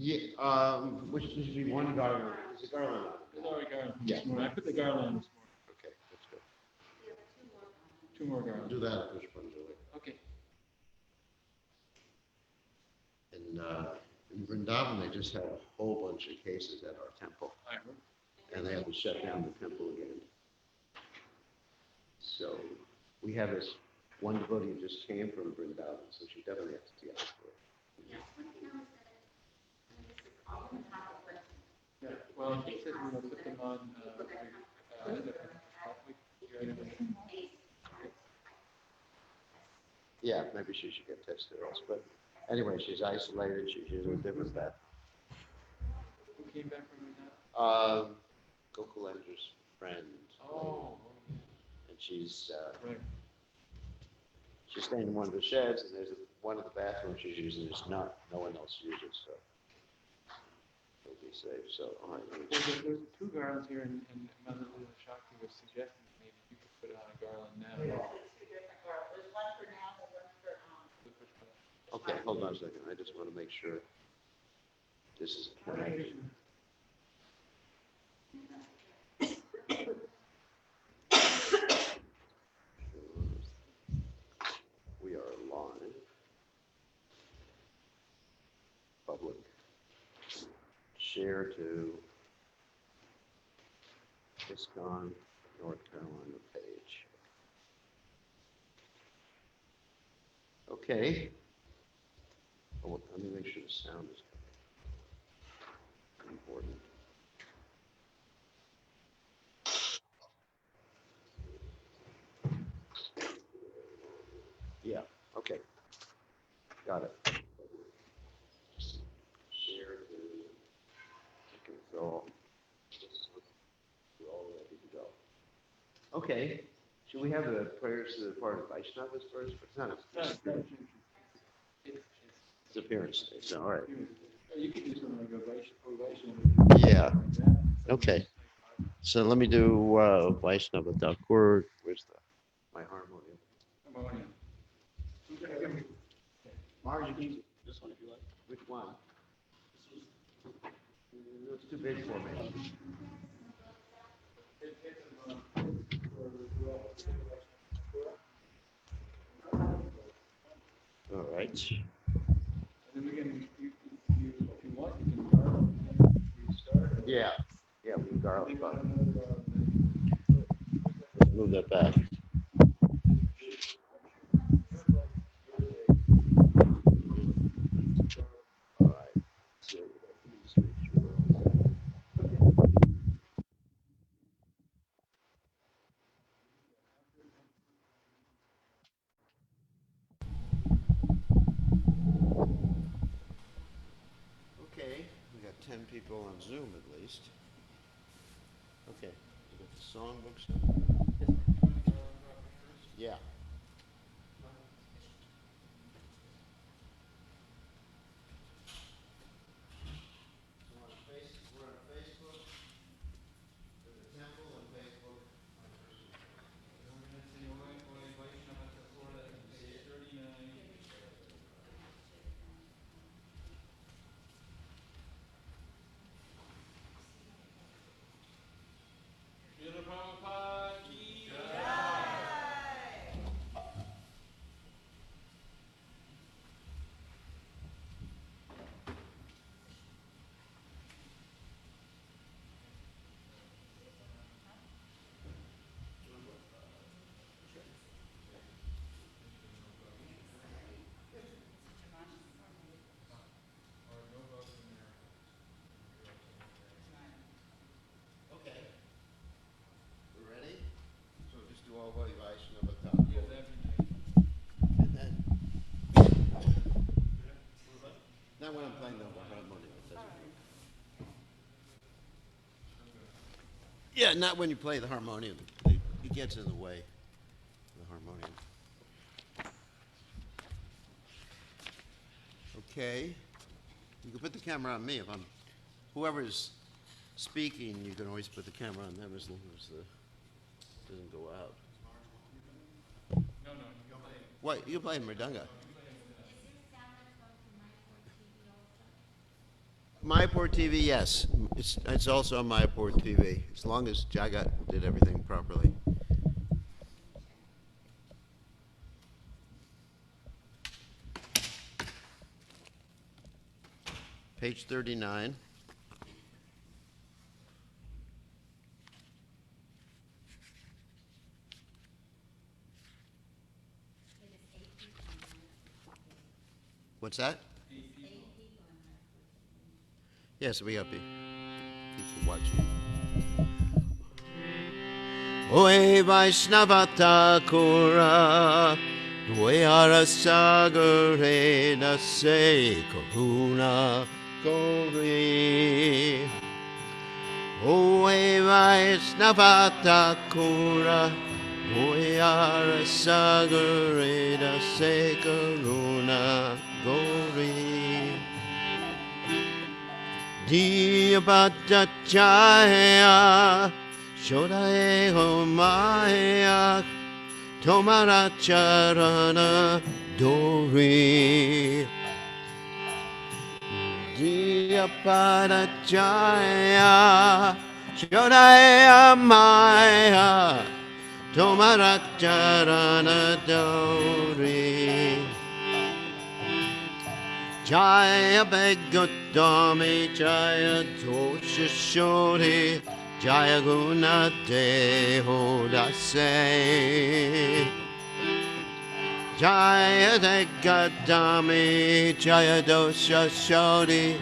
Yeah, which should be one garland. Is a garland on? There's already garland. Yeah. I put the garland on this morning. Okay, that's good. Two more garlands. Do that at Pushpanjali. Okay. In Vrindavan, they just had a whole bunch of cases at our temple. I heard. And they had to shut down the temple again. So we have this one devotee who just came from Vrindavan, so she definitely has to see us for it. Yeah. Well, he said we will put them on. Yeah, maybe she should get tested also. But anyway, she's isolated. She's using a different bath. Who came back from that? Gokulendra's friend. Oh. And she's Right. she's staying in one of the sheds, and there's one of the bathrooms she's using is not. No one else uses, so it'll be safe. So all right. Well, there's two garlands here, and Mother Lila Shakti was suggesting maybe you could put on a garland now. Two different garlands. There's one for now, and one for Okay, hold on a second. I just want to make sure this is connected. We are live. Public. Share to ISKCON North Carolina page. Okay. Oh, let me make sure the sound is important. Yeah, okay. Got it. Share to, okay, so we're all ready to go. Okay, should we have the prayers to the part of Vaishnavas first? It's not a, it's appearance day, so all right. You could do something like a Vaishnava. Yeah, okay. So let me do Vaishnava Thakur. Where's my harmonium? Marge, you can this one if you like. Which one? It's too big for me. All right. And then we can, if you want, you can garland. We start. Yeah. Yeah, we garlic. Let's Let's move that back. All right. So, okay, we got 10 people on Zoom at least. Okay, we got the songbooks. Yeah. We're on Facebook, there's a temple on Facebook. Srila Prabhupada ki jai. Okay. We're ready? So just do all the Vaishnava Thakur. Yeah, that'd be nice. And then, not when I'm playing the harmonium. It doesn't work. Yeah, not when you play the harmonium. It gets in the way of the harmonium. Okay. You can put the camera on me if I'm, whoever's speaking, you can always put the camera on them as long as it doesn't go out. No, you can play. What? You can play Mridanga. Mayapur TV, yes. It's also on Mayapur TV, as long as Jagat did everything properly. Page 39. What's that? Yes, we happy. People watching. Oe Vaishnava Thakura, Dwayara Sagare Nase Karuna Kori. Oe Vaishnava Thakura, Dwayara Sagare Nase Karuna Kori. Diyabhata Jaya Shodae Homaya Tomara Charana Dori. Diyabhata Jaya Shodae Homaya Tomara Charana Dori. Jaya Begodami Jaya Dosha Shori Jaya Guna Deho Dase. Jaya Begodami Jaya Dosha Shori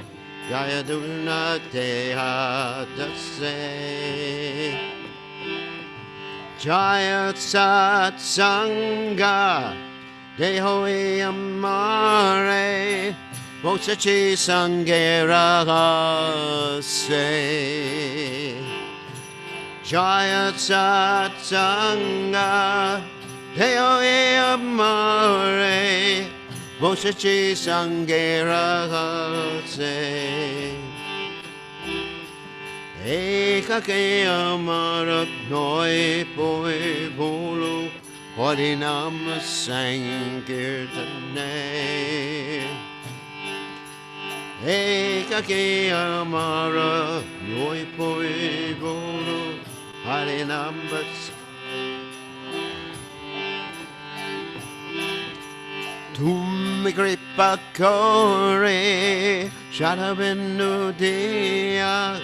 Jaya Guna Deha Dase. Jaya Sat Sangha Deho Amare Mosachi Sangera Se. Jaya Sat Sangha Deo Amare Mosachi Sangera Se. Ekake Amara Noi Poi Bolu Harinam Sankirtane. Ekake Amara Noi Poi Bolu Harinam Tum Kripa Kore Shadabinu Dia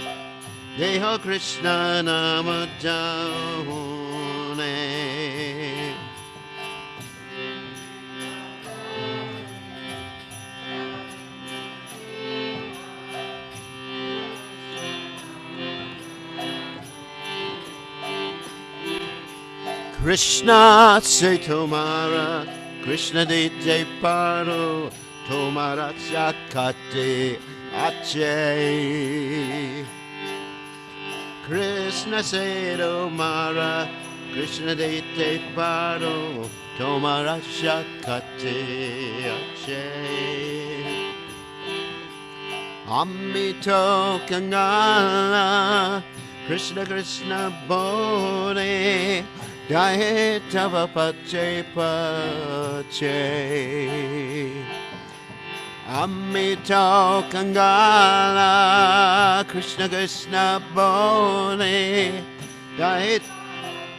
Deha Krishna Namadane. Krishna se tomara, Krishna de paro, tomara chakate ache. Krishna se tomara, Krishna de paro, tomara chakate ache. Amito Kangala, Krishna Krishna Bode, Dahe Tava Pache Pache. Amito Kangala, Krishna Krishna Bode, Dahe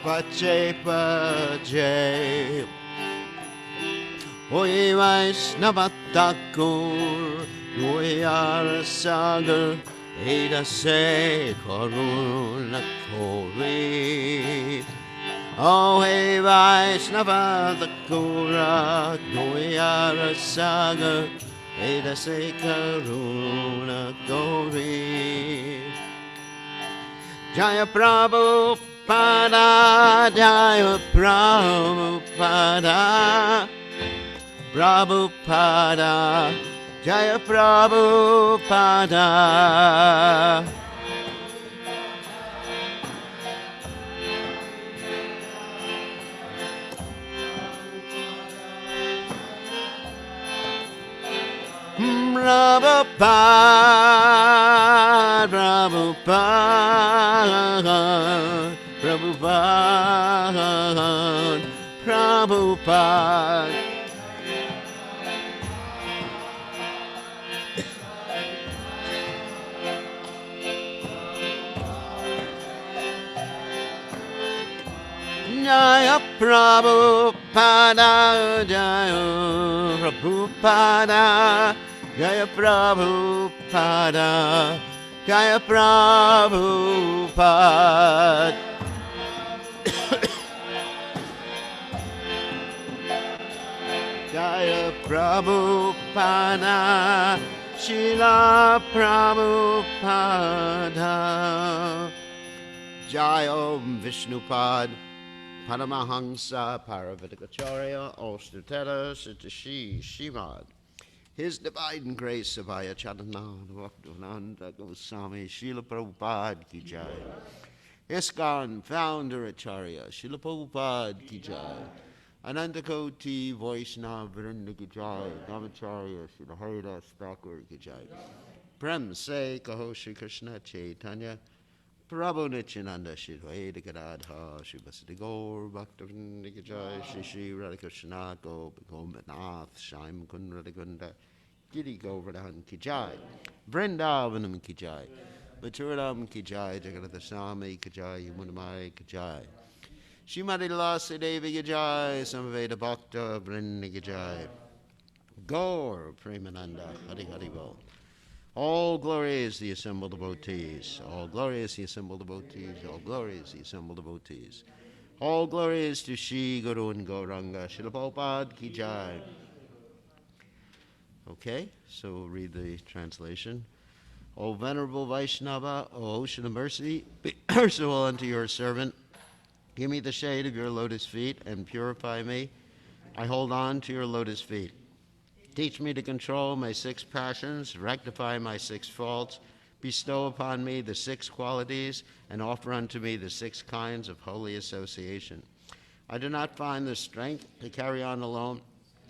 Pache Pache. Oi Vaishnava Thakur, Dwayara Sagar, Eda Se Karuna Kori. Oh, hey Vaishnava Thakura, Dwayara Sagar, Eda Se Karuna Kori. Jaya Prabhupada, Jaya Prabhupada, Prabhupada, Jaya Prabhupada. Prabhupada, Prabhupada, Prabhupada, Prabhupada. Prabhupada, Jaya Prabhupada, Jaya Prabhupada, Jaya Prabhupada. Jaya Prabhupada, Srila Prabhupada, Jaya Om Vishnupad, Paramahansa Paravatikacharya Ostutera Sitashi Shimad. His Divine Grace Abhaya Chadanand Bhaktivedanta Goswami Srila Prabhupada Ki Jai. ISKCON Founder Acharya Srila Prabhupada Ki Jai. Anantakoti Vaishnava Vrinda Ki Jai. Namacharya Srila Haridas Thakur Ki Jai. Prem Se Kaho Shri Krishna Chaitanya Prabhu Nityananda Shri Advaita Gadadha Shri Vasudeva Gaur Bhaktivinoda Ki Jai Shri Shri Radhakrishna Gopinath Shyam Kund Radhakunda Giri Govardhan Ki Jai Vrindavanam Ki Jai Maturadam Ki Jai Jagannath Swami Ki Jai Yamunamai Ki Jai Shrimati Lasi Devi Ki Jai Samaveda Bhakta Vrinda Ki Jai Gaur Premananda Hari Hari Bol. All glory is the assembled devotees. All glory is the assembled devotees. All glory is the assembled devotees. All glory is to Shri Guru and Gauranga. Srila Prabhupada Ki Jai. Okay, so we'll read the translation. O Venerable Vaishnava, O Ocean of Mercy, be merciful unto your servant. Give me the shade of your lotus feet and purify me. I hold on to your lotus feet. Teach me to control my 6 passions, rectify my 6 faults, bestow upon me the 6 qualities, and offer unto me the 6 kinds of holy association. I do not find the strength to carry on alone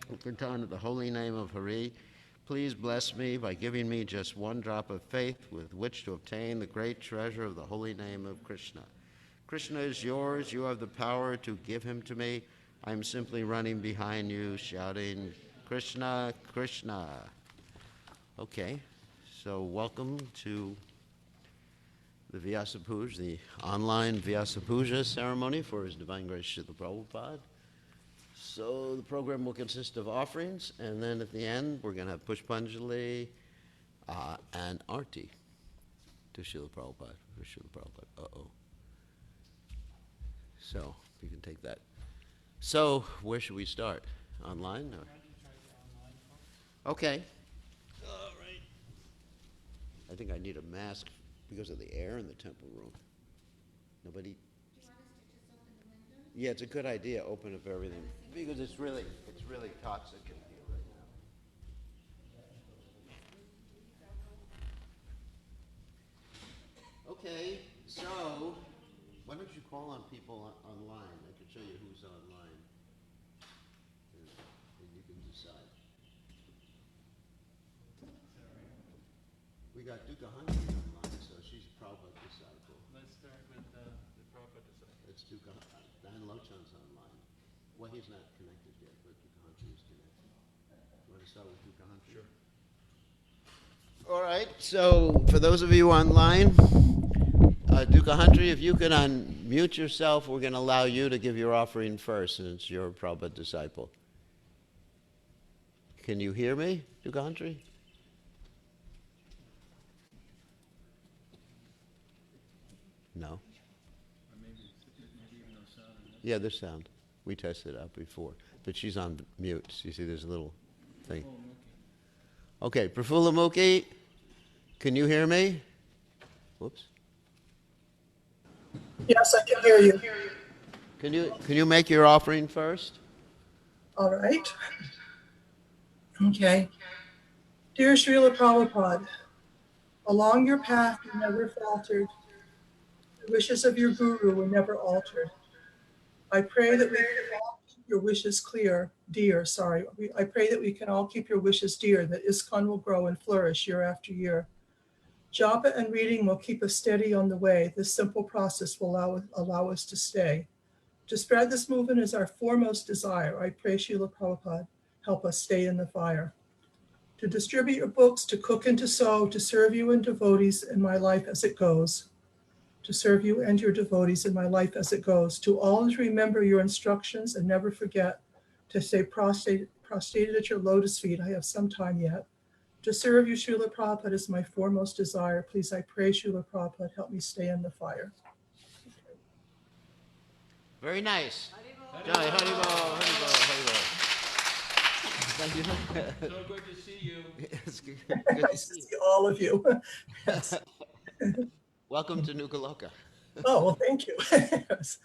and kirtan of the holy name of Hari. Please bless me by giving me just 1 drop of faith with which to obtain the great treasure of the holy name of Krishna. Krishna is yours. You have the power to give him to me. I am simply running behind you, shouting, Krishna, Krishna. Okay, so welcome to the Vyasa Puja, the online Vyasa Puja ceremony for His Divine Grace Srila Prabhupada. So the program will consist of offerings, and then at the end we're going to have Pushpanjali and Arti to Srila Prabhupada. For Srila Prabhupada. Uh-oh. So you can take that. So where should we start? Online? Or? Okay. All right. I think I need a mask because of the air in the temple room. Nobody? Yeah, it's a good idea. Open up everything because it's really toxic in here right now. Okay, so why don't you call on people online? I can show you who's online, and you can decide. We got Dukkha Hunter online, so she's a Prabhupada disciple. Let's start with the Prabhupada disciple. It's Dukkha Dan Lochan's online. Well, he's not connected yet, but Dukkha Hunter is connected. You want to start with Dukkha Hunter? Sure. All right, so for those of you online, Dukkha Hunter, if you can unmute yourself, we're going to allow you to give your offering first since you're a Prabhupada disciple. Can you hear me, Dukkha Hunter? No. Maybe even no sound. Yeah, there's sound. We tested it out before. But she's on mute. You see there's a little thing. Okay, Prafula Mukhi, can you hear me? Whoops. Yes, I can hear you. Can you make your offering first? All right. Okay. Dear Srila Prabhupada, along your path you never faltered. The wishes of your guru were never altered. I pray that we can all keep your wishes dear. I pray that we can all keep your wishes dear, that ISKCON will grow and flourish year after year. Japa and reading will keep us steady on the way. This simple process will allow us to stay. To spread this movement is our foremost desire. I pray Srila Prabhupada help us stay in the fire. To distribute your books, to cook and to sew, to serve you and devotees in my life as it goes. to serve you and your devotees in my life as it goes, to always remember your instructions and never forget to stay prostrated at your lotus feet. I have some time yet. To serve you, Srila Prabhupada, is my foremost desire. Please, I pray, Srila Prabhupada, help me stay in the fire. Very nice. Jai Haribol, Haribol, Haribol. Thank you. So good to see you. It's good to Nice to see see all of you. Yes. you. Welcome to Nukaloka. Oh, well, thank you. Yes.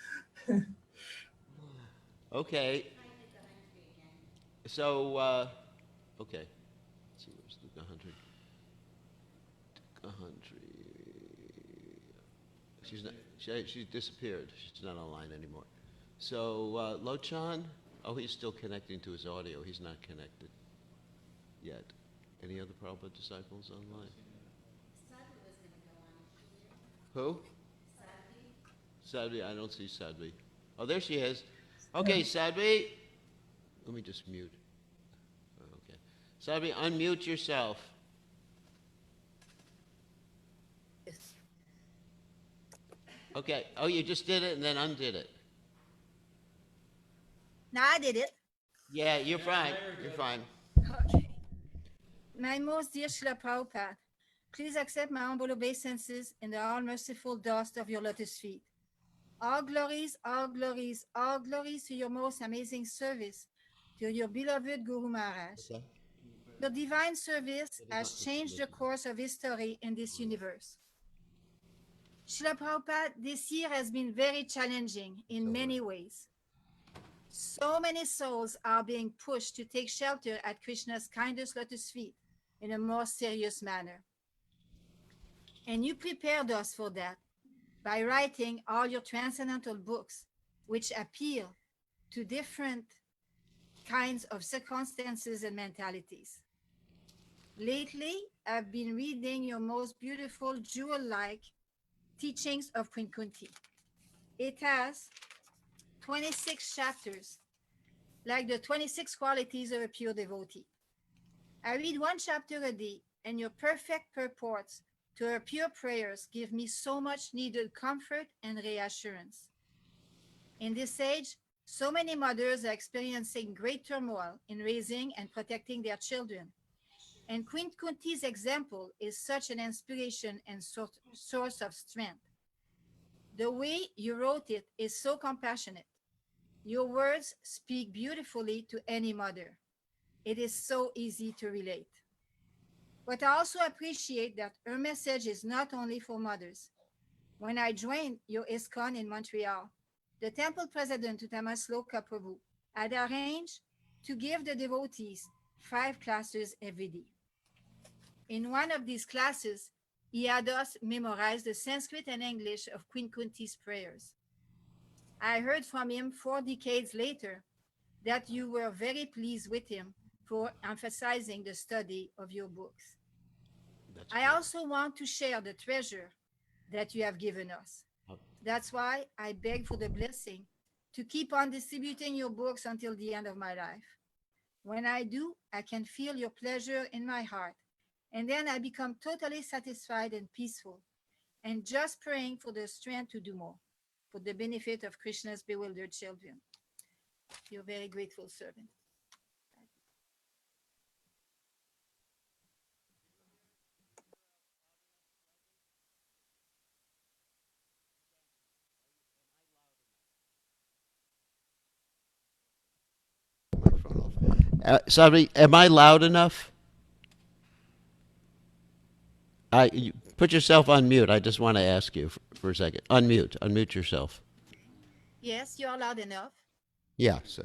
Okay. So, okay. Let's see, where's the 100? 100. She's not. She disappeared. She's not online anymore. So Lochan. Oh, he's still connecting to his audio. He's not connected yet. Any other Prabhupada disciples online? Who? Sadvi. I don't see Sadvi. Oh, there she is. Okay, Sadvi. Let me just mute. Okay. Sadvi, unmute yourself. Okay. Oh, you just did it and then undid it. Now I did it. Yeah, you're fine. You're fine. Okay. My most dear Srila Prabhupada, please accept my humble obeisances in the all-merciful dust of your lotus feet. All glories, all glories, all glories to your most amazing service, to your beloved Guru Maharaj. Okay. Your divine service has changed the course of history in this universe. Srila Prabhupada, this year has been very challenging in many ways. So many souls are being pushed to take shelter at Krishna's kindest lotus feet in a more serious manner. And you prepared us for that by writing all your transcendental books, which appeal to different kinds of circumstances and mentalities. Lately, I've been reading your most beautiful jewel-like teachings of Queen Kunti. It has 26 chapters, like the 26 qualities of a pure devotee. I read one chapter a day, and your perfect purports to her pure prayers give me so much needed comfort and reassurance. In this age, so many mothers are experiencing great turmoil in raising and protecting their children. And Queen Kunti's example is such an inspiration and source of strength. The way you wrote it is so compassionate. Your words speak beautifully to any mother. It is so easy to relate. But I also appreciate that her message is not only for mothers. When I joined your ISKCON in Montreal, the temple president, Tamasloka Prabhu, had arranged to give the devotees 5 classes every day. In one of these classes, he had us memorize the Sanskrit and English of Queen Kunti's prayers. I heard from him 4 decades later that you were very pleased with him for emphasizing the study of your books. I also want to share the treasure that you have given us. That's why I beg for the blessing to keep on distributing your books until the end of my life. When I do, I can feel your pleasure in my heart, and then I become totally satisfied and peaceful, and just praying for the strength to do more, for the benefit of Krishna's bewildered children. Your very grateful servant. Sadvi, am I loud enough? You put yourself on mute. I just want to ask you for a second. Unmute yourself. Yes, you are loud enough. Yeah, so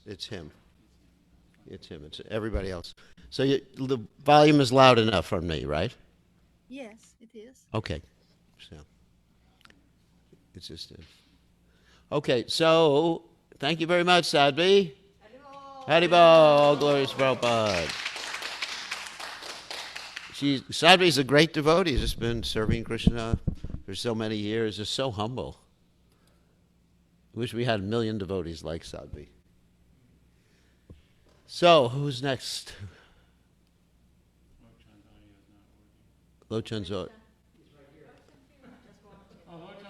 it's him. It's him. It's everybody else. So the volume is loud enough for me, right? Yes, it is. Okay. So it's just okay. So thank you very much, Sadvi. Haribol, all glories to Prabhupada. Sadvi's a great devotee. He's just been serving Krishna for so many years. Is so humble. Wish we had 1 million devotees like Sadvi. So, who's next? Lochan's audio.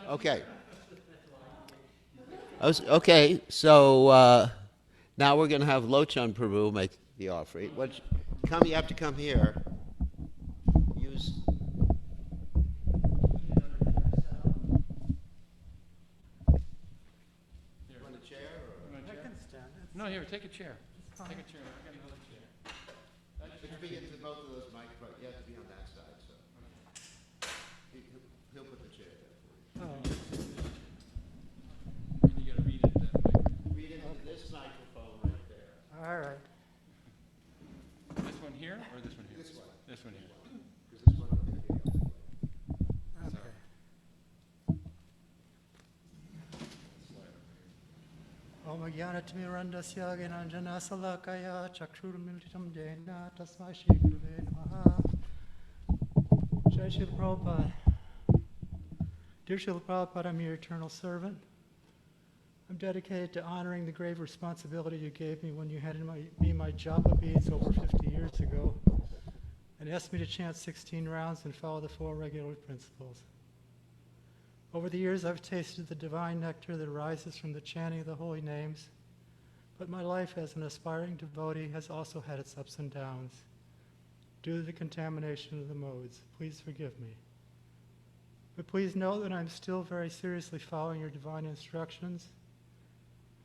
Okay. Okay, so now we're going to have Lochan Prabhu make the offering. You have to come here. Use. Here. Want a chair? You want a chair? I can stand. No, here, take a chair. Take a chair. I got another chair. But you get to both of those microphones. You have to be on that side, so he'll put the chair there for you. Oh, And you gotta read it that way. Read into this microphone right there. all right. This one here or this one here? This one. This one here. Because this one will be able to play. Okay. Om Jnanatimirandasya Gnananjana Salakaya Chakrurumilitam Dena Tasmai Shri Gurave Namaha. Jai Srila Prabhupada. Dear Srila Prabhupada, I'm your eternal servant. I'm dedicated to honoring the grave responsibility you gave me when you handed me my japa beads over 50 years ago and asked me to chant 16 rounds and follow the 4 regular principles. Over the years, I've tasted the divine nectar that arises from the chanting of the holy names, but my life as an aspiring devotee has also had its ups and downs due to the contamination of the modes. Please forgive me. But please know that I'm still very seriously following your divine instructions,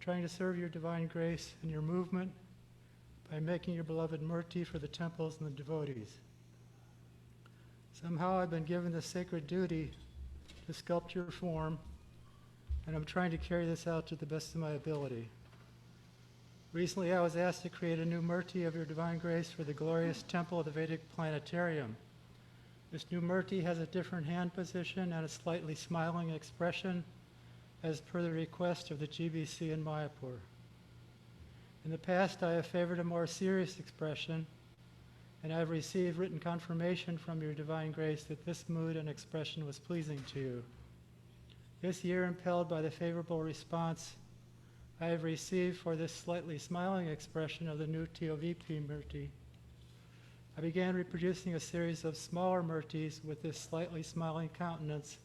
trying to serve your divine grace and your movement by making your beloved murti for the temples and the devotees. Somehow I've been given the sacred duty to sculpt your form, and I'm trying to carry this out to the best of my ability. Recently I was asked to create a new murti of your divine grace for the glorious temple of the Vedic planetarium. This new murti has a different hand position and a slightly smiling expression as per the request of the GBC in Mayapur. In the past, I have favored a more serious expression, and I have received written confirmation from your divine grace that this mood and expression was pleasing to you. This year, impelled by the favorable response I have received for this slightly smiling expression of the new TOVP murti, I began reproducing a series of smaller murtis with this slightly smiling countenance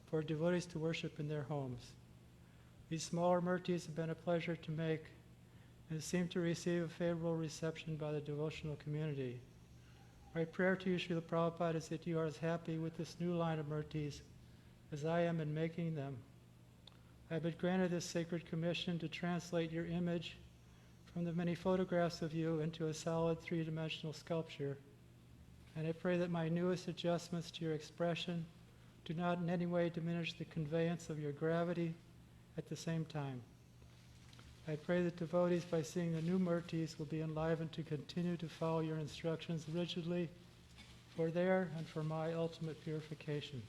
for devotees to worship in their homes. These smaller murtis have been a pleasure to make and seem to receive a favorable reception by the devotional community. My prayer to you, Srila Prabhupada, is that you are as happy with this new line of murtis as I am in making them. I have been granted this sacred commission to translate your image from the many photographs of you into a solid 3-dimensional sculpture, and I pray that my newest adjustments to your expression do not in any way diminish the conveyance of your gravity at the same time. I pray that devotees, by seeing the new murtis, will be enlivened to continue to follow your instructions rigidly for their and for my ultimate purification.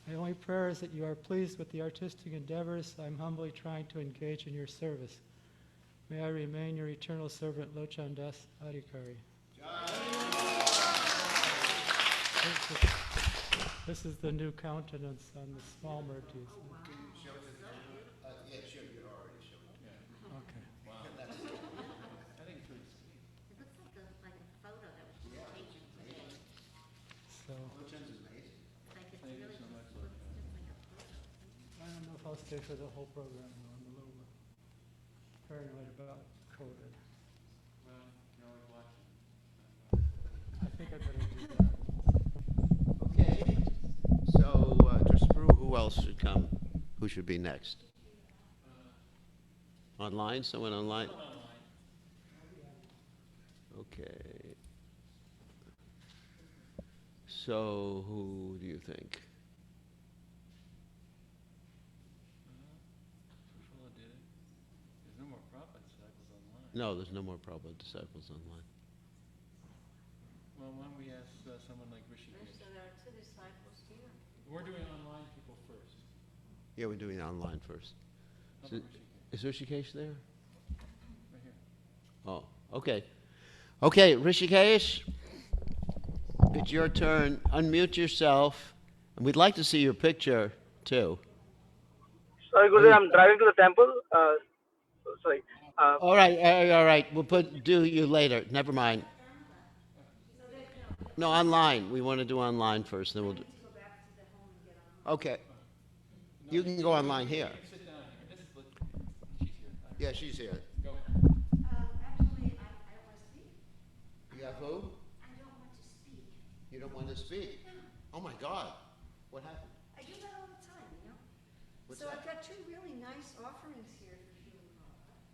My only prayer is that you are pleased with the artistic endeavors I'm humbly trying to engage in your service. May I remain your eternal servant, Lochan Das Adhikari. This is the new countenance on the small murtis. Yeah, sure, you already showed it. Okay. Wow. I think it's pretty sweet. It looks like a photo that was just taken today. So Lochan's amazing. Like it's Thank you really so much, looks Lochan. just like a photo. I don't know if I'll stay for the whole program, though. I'm a little paranoid about COVID. Well, you're always watching. I think I better do that. Okay. So, just Brew, who else should come? Who should be next? Online? Someone online? Okay. So, who do you think? Srila did it. There's no more Prabhupada disciples online. No, there's no more Prabhupada disciples online. Well, why don't we ask someone like Rishikesh? So there are 2 disciples here. We're doing online people first. Yeah, we're doing online first. How So- about Rishikesh? Is Rishikesh there? Right here. Oh, okay. Okay, Rishikesh, it's your turn. Unmute yourself. And we'd like to see your picture, too. Sorry, Gurudev, I'm driving to the temple. Sorry. All right, all right. We'll do you later. Never mind. No, online. We want to do online first, then we'll do. Okay. You can go online here. Sit down here. She's here. Yeah, she's here. Go. Actually, I don't want to speak. You have who? I don't want to speak. You don't want to speak? Oh my God. What happened? I do that all the time, you know? What's So that? I've got two really nice offerings here for Srila Prabhupada.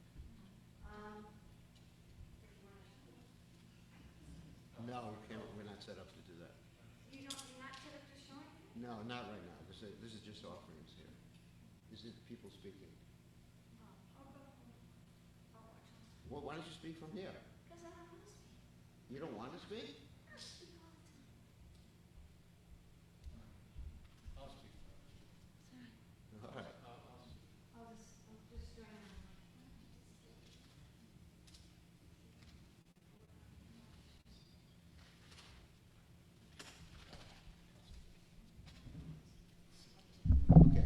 If you want to show me. No, we're not set up to do that. You're not set up to show anything? No, not right now. This is just offerings here. This is people speaking. I'll go. I'll watch them. Well, why don't you speak from here? Because I don't want to speak. You don't want to speak? I speak all the time. I'll speak. Sorry. All right. I'll just join on. Okay.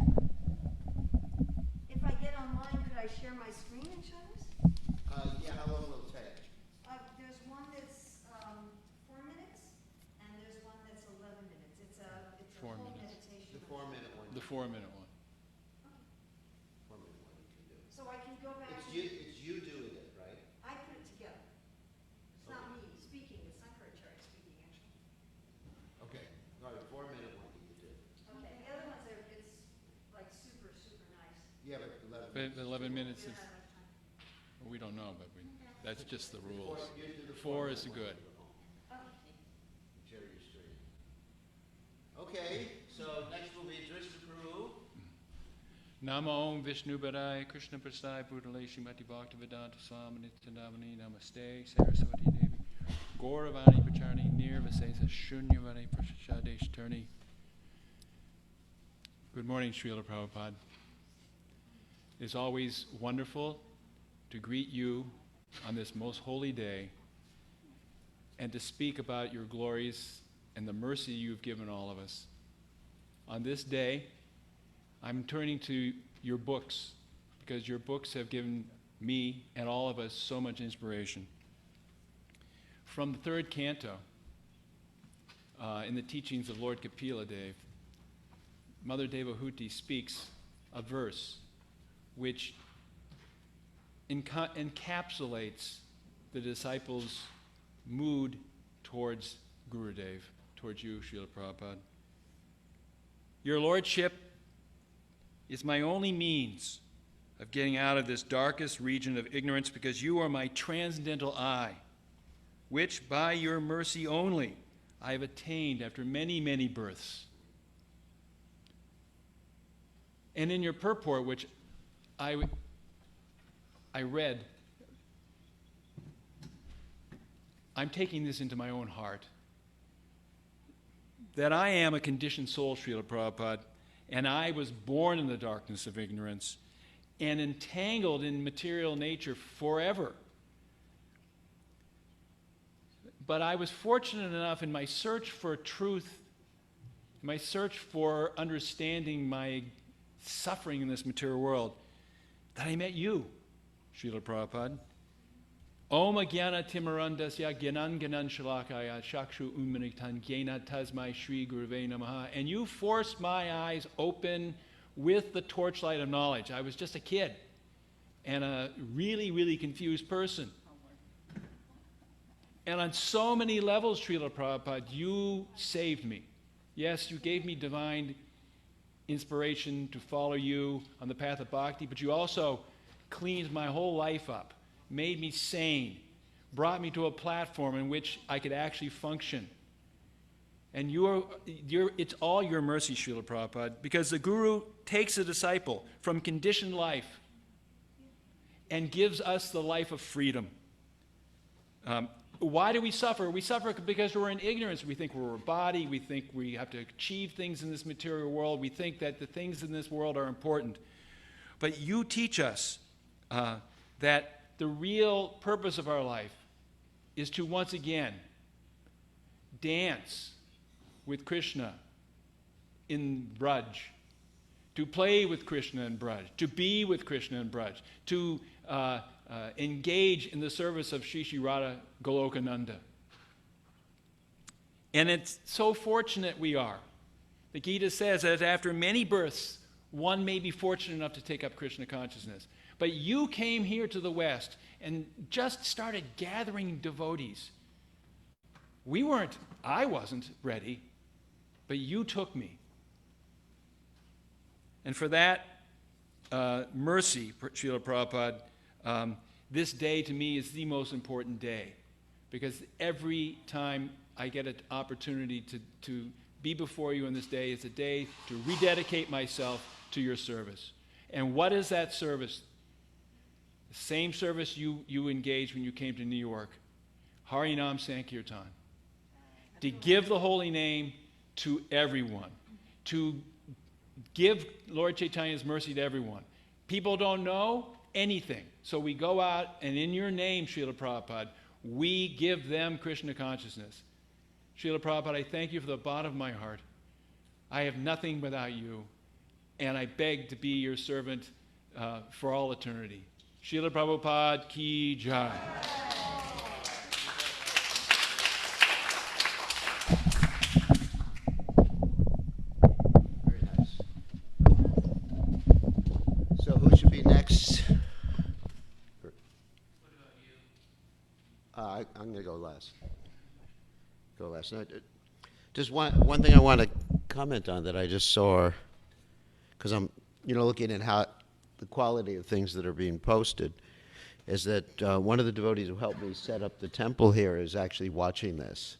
If I get online, could I share my screen and show this? Yeah, how long will it take? There's one that's 4 minutes, and there's one that's 11 minutes. It's a 4 whole minutes. meditation. The 4-minute one. The 4-minute one. 4-minute one you can do. So I can go back. It's you doing it, right? I put it together. It's not me speaking, it's Sankaracharya speaking, actually. Okay. All right, 4-minute one you can do. Okay, the other ones are, it's like super, super nice. Yeah, but 11 But minutes. 11 minutes We is, don't have much time. we don't know, but that's just the rules. You do the 4 is 4-minute one, good. you go home. Okay. Share your screen. Okay, so next will be Drishna Prabhu. Nama Om Vishnu Padaya Krishna Prasthaya Bhutale Srimati Bhaktivedanta Swami Nityanamani Namaste Saraswati Devi Gauravani Pacharni Nirvasesa Shunyavani Prashadesh Turni. Good morning, Srila Prabhupada. It's always wonderful to greet you on this most holy day and to speak about your glories and the mercy you've given all of us. On this day, I'm turning to your books because your books have given me and all of us so much inspiration. From the 3rd canto, in the teachings of Lord Kapila Dev, Mother Devahuti speaks a verse which encapsulates the disciples' mood towards Gurudev, towards you, Srila Prabhupada. Your Lordship is my only means of getting out of this darkest region of ignorance because you are my transcendental eye, which by your mercy only I have attained after many, many births. And in your purport, which I read, I'm taking this into my own heart, that I am a conditioned soul, Srila Prabhupada, and I was born in the darkness of ignorance and entangled in material nature forever. But I was fortunate enough in my search for truth, my search for understanding my suffering in this material world, that I met you, Srila Prabhupada. Om Agyana Timarandasya Gyanan Gyanan Shalakaya Shakshu Umanitan Gyena Tasmai Shri Guruve Namaha. And you forced my eyes open with the torchlight of knowledge. I was just a kid and a really, really confused person. And on so many levels, Srila Prabhupada, you saved me. Yes, you gave me divine inspiration to follow you on the path of bhakti, but you also cleaned my whole life up, made me sane, brought me to a platform in which I could actually function. And it's all your mercy, Srila Prabhupada, because the Guru takes a disciple from conditioned life and gives us the life of freedom. Why do we suffer? We suffer because we're in ignorance. We think we're a body. We think we have to achieve things in this material world. We think that the things in this world are important. But you teach us that the real purpose of our life is to once again dance with Krishna in Braj, to play with Krishna in Braj, to be with Krishna in Braj, to engage in the service of Shri Shri Radha Golokananda. And it's so fortunate we are. The Gita says that after many births, one may be fortunate enough to take up Krishna consciousness. But you came here to the West and just started gathering devotees. I wasn't ready, but you took me. And for that mercy, Srila Prabhupada, this day to me is the most important day, because every time I get an opportunity to be before you on this day, it's a day to rededicate myself to your service. And what is that service? The same service you engaged when you came to New York, Harinam Sankirtan. To give the holy name to everyone, to give Lord Chaitanya's mercy to everyone. People don't know anything, so we go out and in your name, Srila Prabhupada, we give them Krishna consciousness. Srila Prabhupada, I thank you from the bottom of my heart. I have nothing without you, and I beg to be your servant for all eternity. Srila Prabhupada ki jai. Very nice. So who should be next? I'm going to go last. No, just one thing I want to comment on that I just saw, because I'm looking at how the quality of things that are being posted, is that one of the devotees who helped me set up the temple here is actually watching this.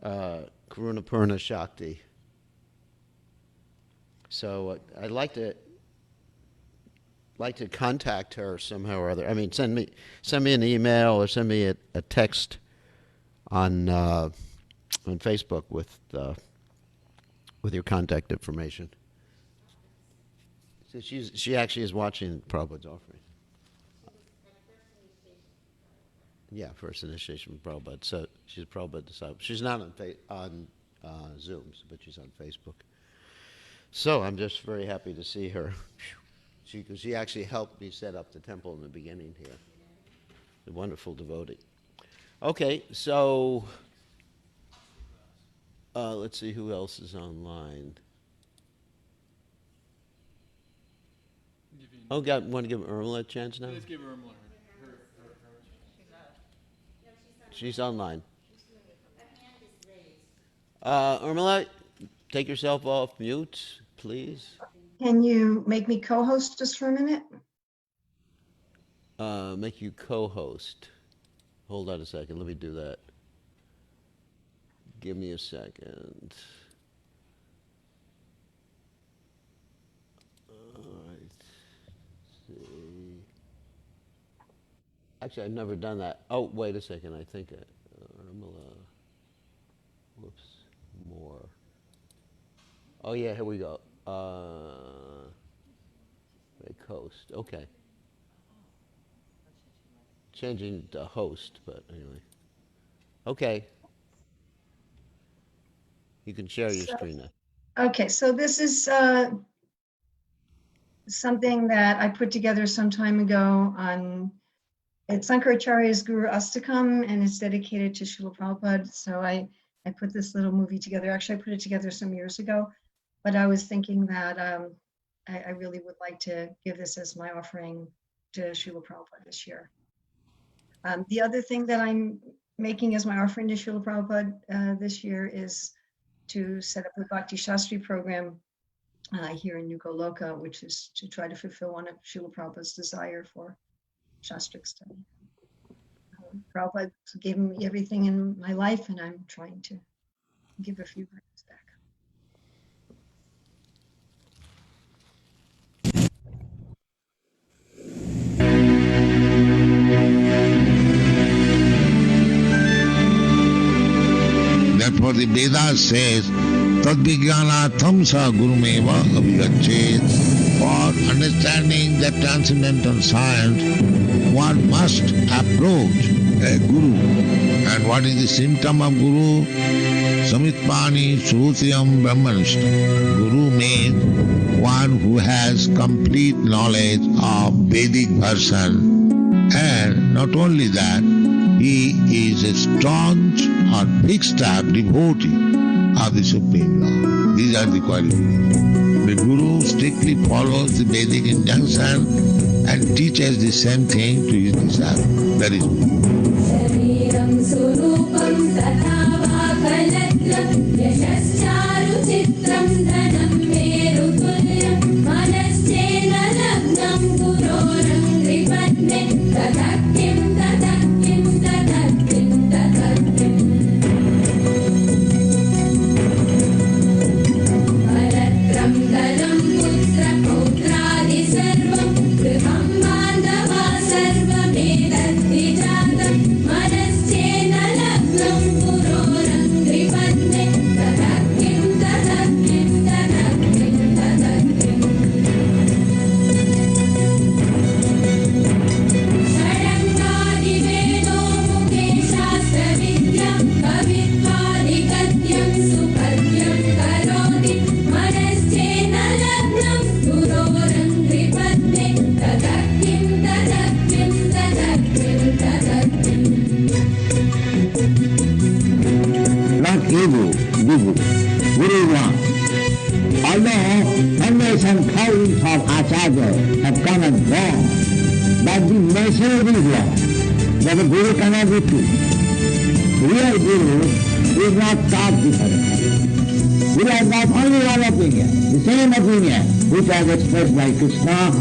Karuna Purna Shakti. So I'd like to contact her somehow or other. I mean, send me an email or send me a text on Facebook with your contact information. So she actually is watching Prabhupada's offering. Yeah, first initiation from Prabhupada. So she's a Prabhupada disciple. She's not on Zoom, but she's on Facebook. So I'm just very happy to see her. She actually helped me set up the temple in the beginning here. A wonderful devotee. Okay, so let's see who else is online. Want to give Irma a chance now? Let's give Irma her. She's online. Irma, take yourself off mute, please. Can you make me co-host just for a minute? Make you co-host. Hold on a second. Let me do that. Give me a second. All right. Let's see. Actually, I've never done that. Oh, wait a second. I think whoops. More. Oh, yeah. Here we go. Make host. Okay. Changing the host, but anyway. Okay. You can share your screen now. Okay, so this is something that I put together some time ago it's Sankaracharya's Guru Astakam, and it's dedicated to Srila Prabhupada. So I put this little movie together. Actually, I put it together some years ago, but I was thinking that I really would like to give this as my offering to Srila Prabhupada this year. The other thing that I'm making as my offering to Srila Prabhupada this year is to set up a Bhakti Shastri program here in New Goloka, which is to try to fulfill one of Srila Prabhupada's desire for Shastric study. Prabhupada gave me everything in my life, and I'm trying to give a few grams back. Therefore the Vedas says, Tadvijnanatham sa gurumeva abhigachet. For understanding that transcendental science, one must approach a guru. And what is the symptom of guru? Samitpani Srutiyam Brahmanishta. Guru means one who has complete knowledge of Vedic version. And not only that, he is a staunch or fixed-up devotee of the Supreme Lord. These are the qualities. The Guru strictly follows the Vedic injunction and teaches the same thing to his disciples. That is not ego, Guru. Guru is one. Although hundreds and thousands of acharyas have come and gone, but the message is one, that the Guru cannot be two. Real Guru is not thought different. Guru has got only one opinion, the same opinion which was expressed by Krishna.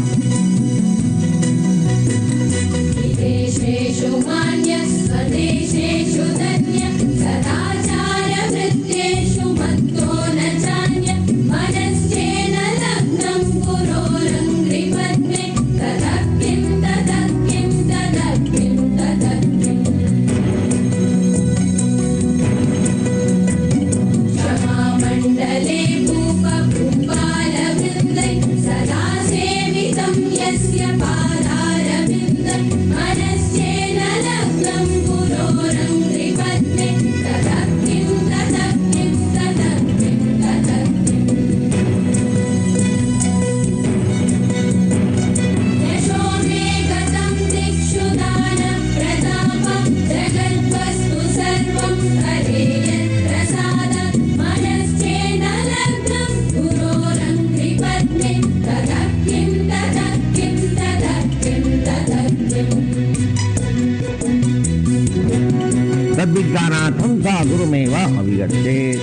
Tadvijnanatham sa gurumeva avigatchet.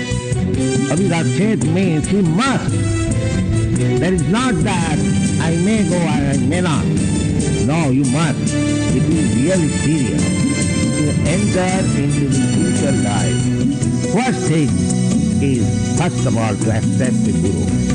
Avigatchet means he must. There is not that I may go or I may not. No, you must. It is really serious. To enter into the future life, first thing is, first of all, to accept the Guru.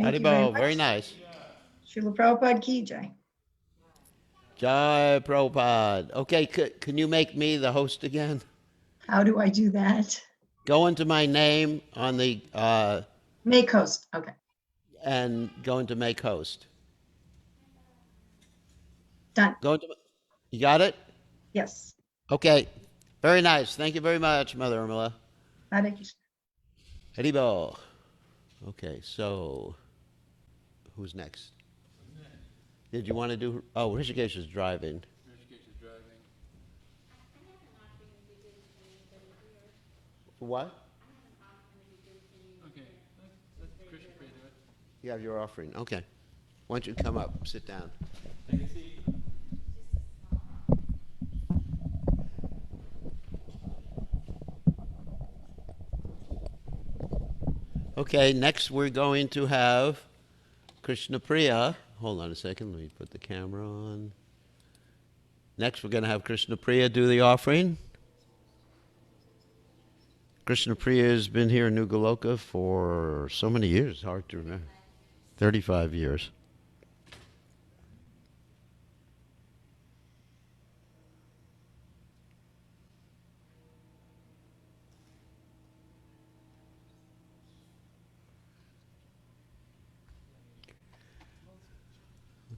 Haribo, very nice. Srila Prabhupada ki jai. Jai Prabhupada. Okay, can you make me the host again? How do I do that? Go into my name on the Make host. Okay. and go into make host. Done. Go into. You got it? Yes. Okay. Very nice. Thank you very much, Mother Urmila. Hare Krishna. Haribo. Okay, so who's next? Did you want to do? Oh, Rishikesh is driving. What? Okay, let You have your offering. Okay. Why don't you come up, sit down. Take a seat. Okay, next we're going to have Krishna Priya. Hold on a second, let me put the camera on. Next we're going to have Krishna Priya do the offering. Krishna Priya has been here in New Goloka for so many years, hard to remember. 35 years.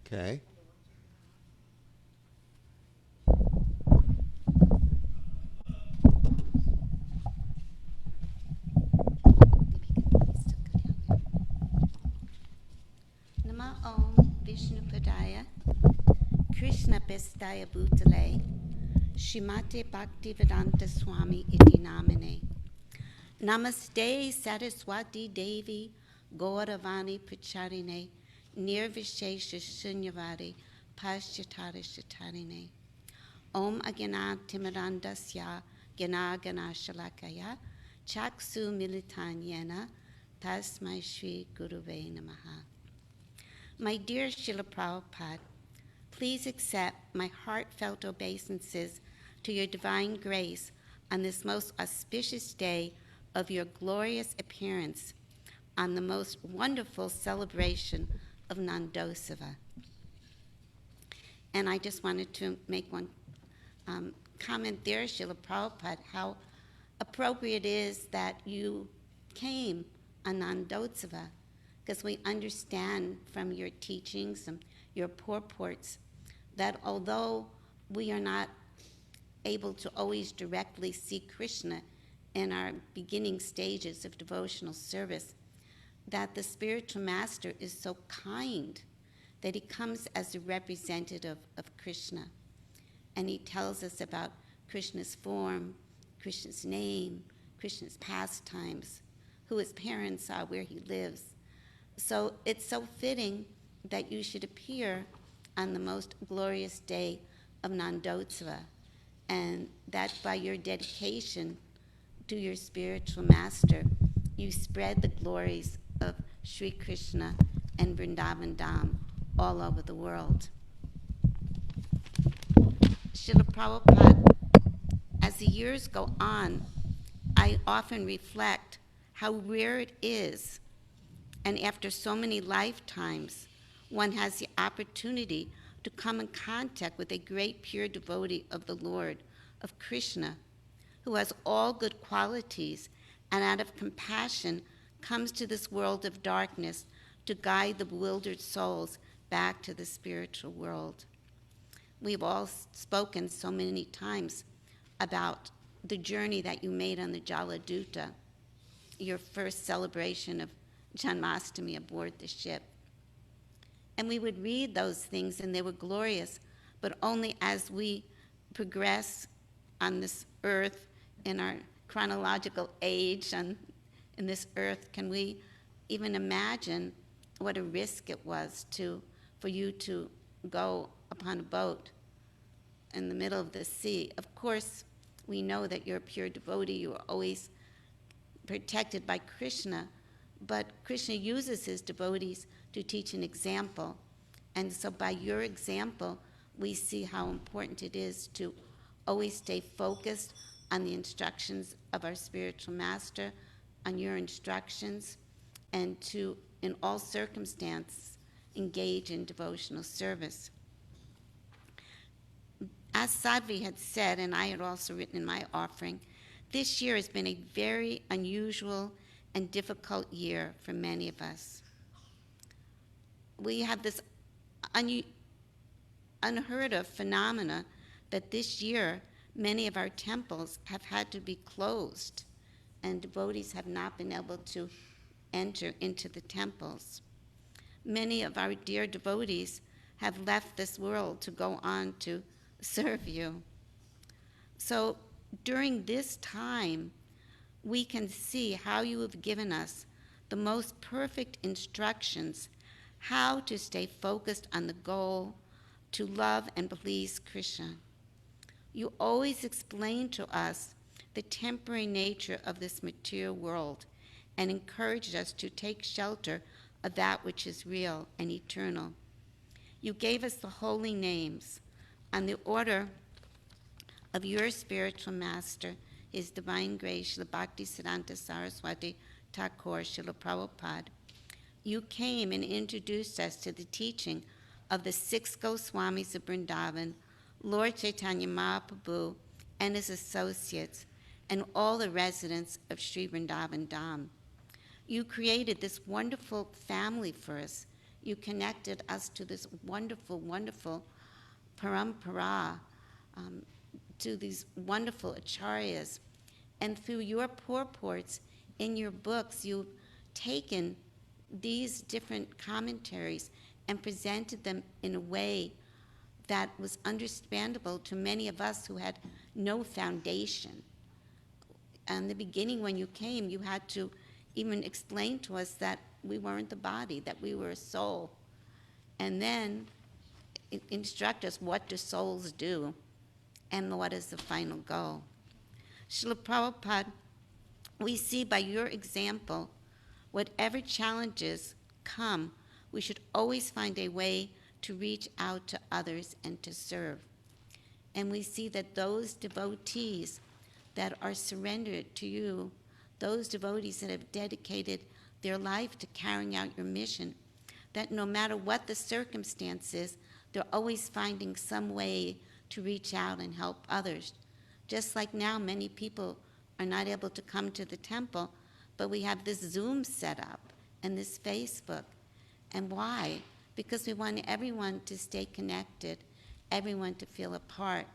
Okay. Nama Om Vishnupadaya Krishna Pestaya Bhutale Shrimate Bhaktivedanta Swami Iti Namane Namaste Saraswati Devi Gauravani Pracharine Nirvishesha Shunyavadi Paschatara Shatarine Om Agana Timirandasya Gana Gana Shalakaya Chaksu Militanyena Tasmai Shri Guruve Namaha. My dear Srila Prabhupada, please accept my heartfelt obeisances to your divine grace on this most auspicious day of your glorious appearance on the most wonderful celebration of Nandosava. And I just wanted to make one comment there, Srila Prabhupada, how appropriate it is that you came on Nandosava, because we understand from your teachings and your purports that although we are not able to always directly see Krishna in our beginning stages of devotional service, that the spiritual master is so kind that he comes as a representative of Krishna. And he tells us about Krishna's form, Krishna's name, Krishna's pastimes, who his parents are, where he lives. So it's so fitting that you should appear on the most glorious day of Nandotsava, and that by your dedication to your spiritual master, you spread the glories of Sri Krishna and Vrindavan Dham all over the world. Srila Prabhupada, as the years go on, I often reflect how rare it is, and after so many lifetimes, one has the opportunity to come in contact with a great pure devotee of the Lord, of Krishna, who has all good qualities and out of compassion comes to this world of darkness to guide the bewildered souls back to the spiritual world. We've all spoken so many times about the journey that you made on the Jaladuta, your first celebration of Janmashtami aboard the ship. And we would read those things and they were glorious, but only as we progress on this earth in our chronological age in this earth can we even imagine what a risk it was for you to go upon a boat in the middle of the sea. Of course, we know that you're a pure devotee, you are always protected by Krishna, but Krishna uses his devotees to teach an example. And so by your example, we see how important it is to always stay focused on the instructions of our spiritual master, on your instructions, and to, in all circumstances, engage in devotional service. As Sadhvi had said, and I had also written in my offering, this year has been a very unusual and difficult year for many of us. We have this unheard of phenomena that this year many of our temples have had to be closed and devotees have not been able to enter into the temples. Many of our dear devotees have left this world to go on to serve you. So during this time, we can see how you have given us the most perfect instructions how to stay focused on the goal to love and please Krishna. You always explain to us the temporary nature of this material world and encouraged us to take shelter of that which is real and eternal. You gave us the holy names on the order of your spiritual master, His Divine Grace, Srila Bhaktisiddhanta Saraswati Thakur, Srila Prabhupada. You came and introduced us to the teaching of the 6 Goswamis of Vrindavan, Lord Chaitanya Mahaprabhu and his associates, and all the residents of Sri Vrindavan Dham. You created this wonderful family for us. You connected us to this wonderful, wonderful parampara, to these wonderful acharyas. And through your purports in your books, you've taken these different commentaries and presented them in a way that was understandable to many of us who had no foundation. In the beginning, when you came, you had to even explain to us that we weren't the body, that we were a soul. And then instruct us what do souls do and what is the final goal. Srila Prabhupada, we see by your example, whatever challenges come, we should always find a way to reach out to others and to serve. And we see that those devotees that are surrendered to you, those devotees that have dedicated their life to carrying out your mission, that no matter what the circumstances, they're always finding some way to reach out and help others. Just like now, many people are not able to come to the temple, but we have this Zoom set up and this Facebook. And why? Because we want everyone to stay connected, everyone to feel a part.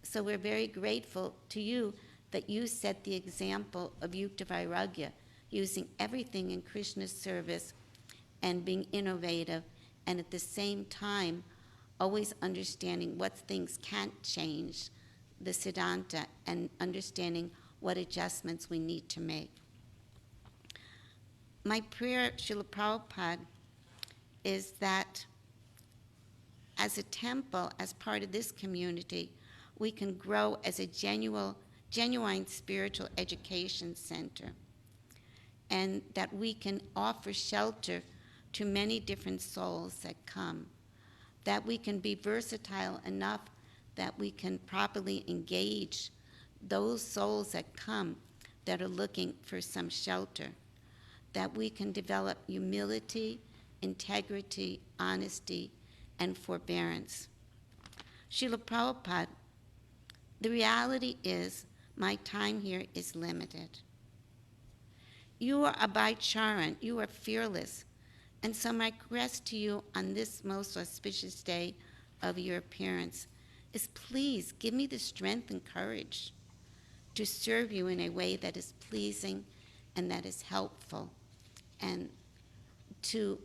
So we're very grateful to you that you set the example of Yukta Vairagya, using everything in Krishna's service and being innovative, and at the same time, always understanding what things can't change, the Siddhanta, and understanding what adjustments we need to make. My prayer, Srila Prabhupada, is that as a temple, as part of this community, we can grow as a genuine spiritual education center, and that we can offer shelter to many different souls that come, that we can be versatile enough that we can properly engage those souls that come that are looking for some shelter, that we can develop humility, integrity, honesty, and forbearance. Srila Prabhupada, the reality is my time here is limited. You are Abhaicharan, you are fearless, and so my request to you on this most auspicious day of your appearance is please give me the strength and courage to serve you in a way that is pleasing and that is helpful, and to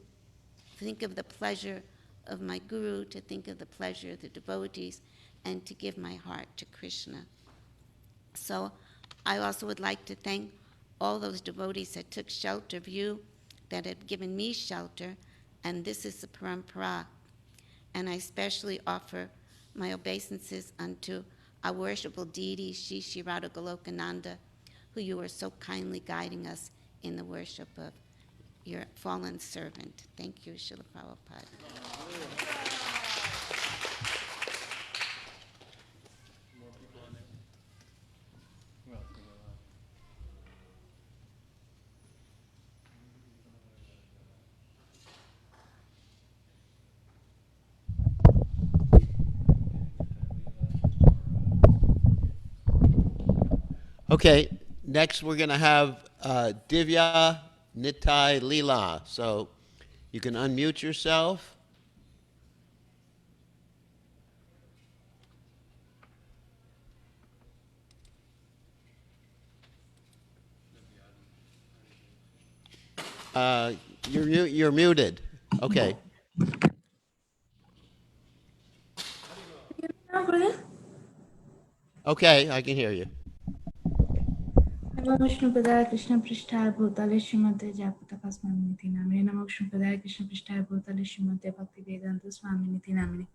think of the pleasure of my guru, to think of the pleasure of the devotees, and to give my heart to Krishna. So I also would like to thank all those devotees that took shelter of you, that have given me shelter, and this is the parampara. And I especially offer my obeisances unto our worshipful deity, Shri Radha Golokananda, who you are so kindly guiding us in the worship of your fallen servant. Thank you, Srila Prabhupada. More people on there? Who else? Okay, next we're going to have Divya Nitai Leela. So you can unmute yourself. You're muted. Okay. Okay, I can hear you. Namo Vishnu Padaya Krishna Prishtaya Bhutale Srimate Jayapataka Swaminiti Namine. Namo Vishnu Padaya Krishna Prishtaya Bhutale Srimate Bhakti Vedanta Swaminiti Namine.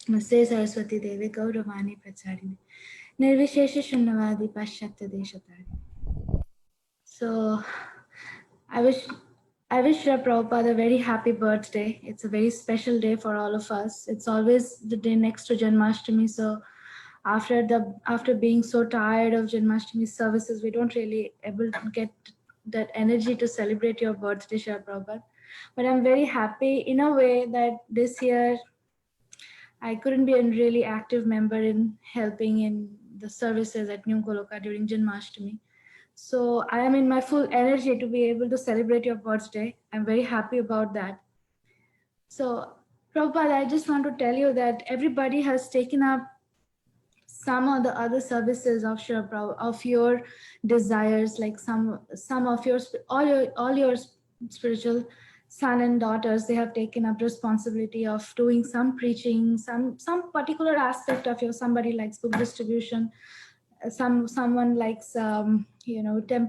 Namaste Saraswati Devi Gauravani Pracharini. Nirvishesha Shunnavadi Paschatya Deshatari. So I wish Srila Prabhupada a very happy birthday. It's a very special day for all of us. It's always the day next to Janmashtami. So after being so tired of Janmashtami services, we don't really able to get that energy to celebrate your birthday, Srila Prabhupada. But I'm very happy in a way that this year I couldn't be a really active member in helping in the services at New Goloka during Janmashtami. So I am in my full energy to be able to celebrate your birthday. I'm very happy about that. So Prabhupada, I just want to tell you that everybody has taken up some of the other services of your desires, like some of your all your spiritual son and daughters. They have taken up responsibility of doing some preaching, some particular aspect of your. Somebody likes book distribution, someone likes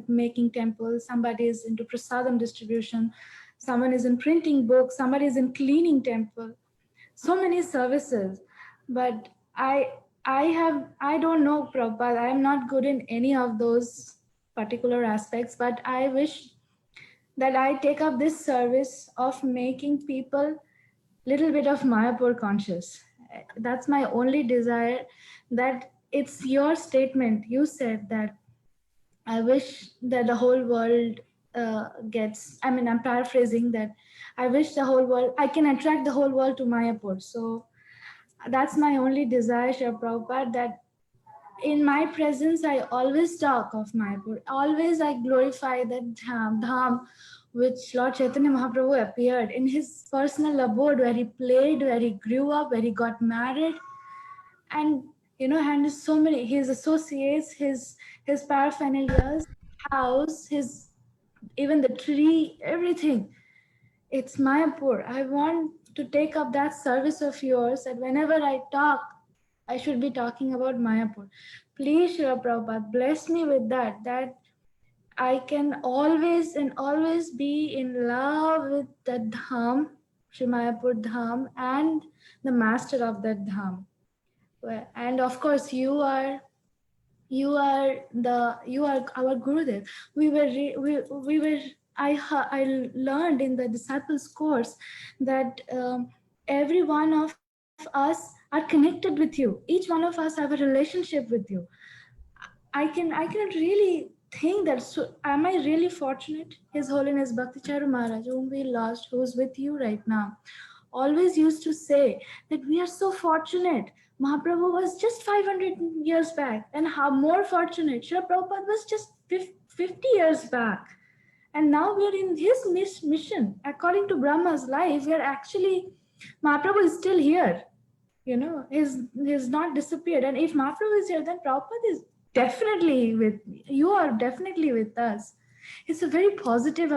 making temples, somebody is into prasadam distribution, someone is in printing books, somebody is in cleaning temple, so many services. But I don't know, Prabhupada, I am not good in any of those particular aspects, but I wish that I take up this service of making people little bit of Mayapur conscious. That's my only desire. That it's your statement. You said that I wish that the whole world I'm paraphrasing that. I wish the whole world, I can attract the whole world to Mayapur. So that's my only desire, Shri Prabhupada, that in my presence, I always talk of Mayapur. Always I glorify that dham which Lord Chaitanya Mahaprabhu appeared in his personal abode, where he played, where he grew up, where he got married. And, and so many, his associates, his paraphernalia, house, even the tree, everything. It's Mayapur. I want to take up that service of yours, that whenever I talk, I should be talking about Mayapur. Please, Srila Prabhupada, bless me with that I can always and always be in love with the Dham, Sri Mayapur Dham, and the master of that Dham. And of course, you are our Gurudev. I learned in the disciples course that every one of us are connected with you. Each one of us have a relationship with you. I cannot really think that. So am I really fortunate? His Holiness Bhakti Charu Maharaj, whom we lost, who is with you right now, always used to say that we are so fortunate. Mahaprabhu was just 500 years back, and how more fortunate Srila Prabhupada was just 50 years back. And now we are in his mission. According to Brahma's life, we are actually, Mahaprabhu is still here. He's not disappeared. And if Mahaprabhu is here, then Prabhupada is definitely you are definitely with us. It's a very positive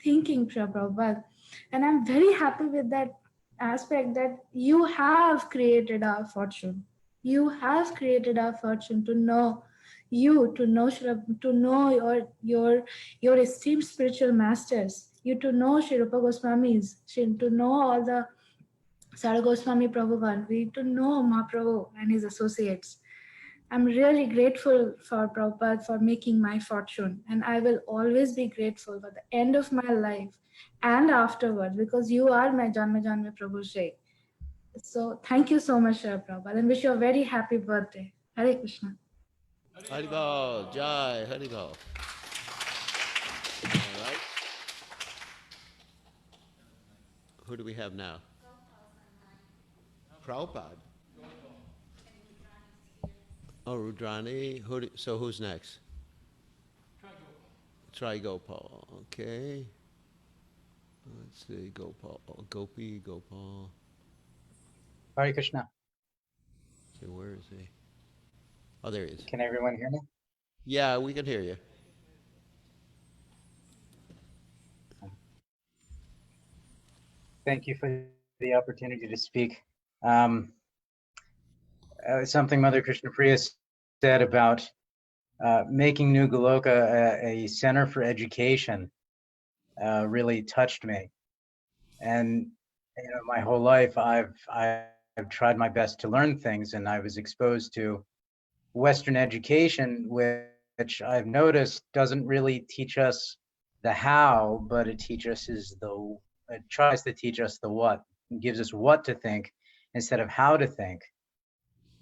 thinking, Prabhupada. And I'm very happy with that aspect, that you have created our fortune. You have created our fortune to know you, to know your esteemed spiritual masters, you to know Sri Rupa Goswamis, to know all the Sada Goswami Prabhupada, we to know Mahaprabhu and his associates. I'm really grateful for Prabhupada for making my fortune, and I will always be grateful for the end of my life and afterwards, because you are my Janma Janma Prabhu Sheikh. So thank you so much, Srila Prabhupada, and wish you a very happy birthday. Hare Krishna. Haribol, Jai, Haribol. All right. Who do we have now? Prabhupada. Oh, Rudrani. So who's next? Try Gopal. Okay. Let's see, Gopal. Gopi, Gopal. Hare Krishna. So where is he? Oh, there he is. Can everyone hear me? Yeah, we can hear you. Thank you for the opportunity to speak. Something Mother Krishna Priya said about making New Goloka a center for education really touched me. And my whole life, I've tried my best to learn things, and I was exposed to Western education, which I've noticed doesn't really teach us the how, but it tries to teach us the what. It gives us what to think instead of how to think.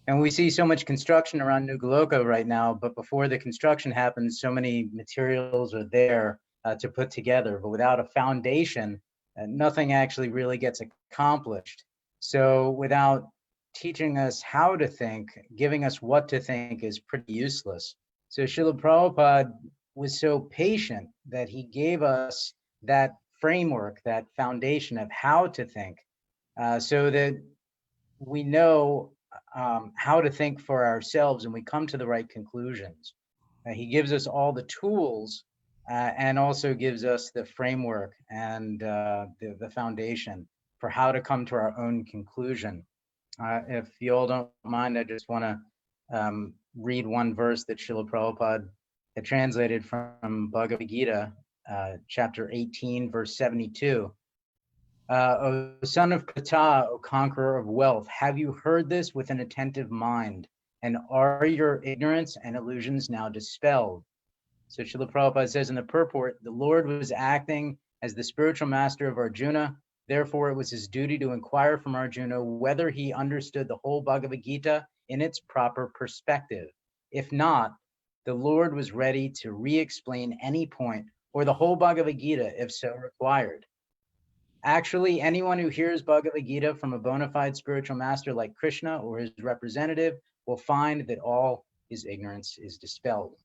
And we see so much construction around New Goloka right now, but before the construction happens, so many materials are there to put together. But without a foundation, nothing actually really gets accomplished. So without teaching us how to think, giving us what to think is pretty useless. So Srila Prabhupada was so patient that he gave us that framework, that foundation of how to think, so that we know how to think for ourselves and we come to the right conclusions. He gives us all the tools and also gives us the framework and the foundation for how to come to our own conclusion. If you all don't mind, I just want to read one verse that Srila Prabhupada had translated from Bhagavad Gita, chapter 18, verse 72. O son of Ptah, O conqueror of wealth, have you heard this with an attentive mind? And are your ignorance and illusions now dispelled? So Srila Prabhupada says in the purport, the Lord was acting as the spiritual master of Arjuna. Therefore, it was his duty to inquire from Arjuna whether he understood the whole Bhagavad Gita in its proper perspective. If not, the Lord was ready to re-explain any point or the whole Bhagavad Gita if so required. Actually, anyone who hears Bhagavad Gita from a bona fide spiritual master like Krishna or his representative will find that all his ignorance is dispelled.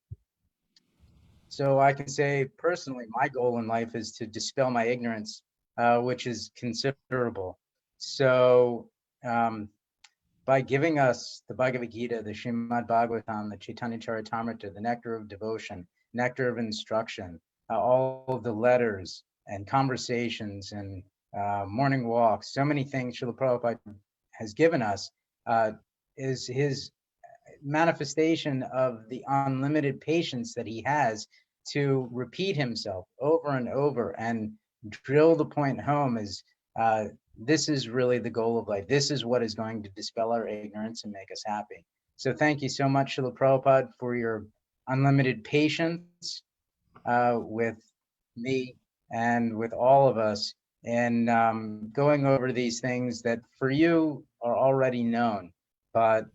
So I can say personally, my goal in life is to dispel my ignorance, which is considerable. So by giving us the Bhagavad Gita, the Srimad Bhagavatam, the Chaitanya Charitamrita, the nectar of devotion, nectar of instruction, all of the letters and conversations and morning walks, so many things Srila Prabhupada has given us, is his manifestation of the unlimited patience that he has to repeat himself over and over and drill the point home is this is really the goal of life. This is what is going to dispel our ignorance and make us happy. So thank you so much, Srila Prabhupada, for your unlimited patience with me and with all of us in going over these things that for you are already known, but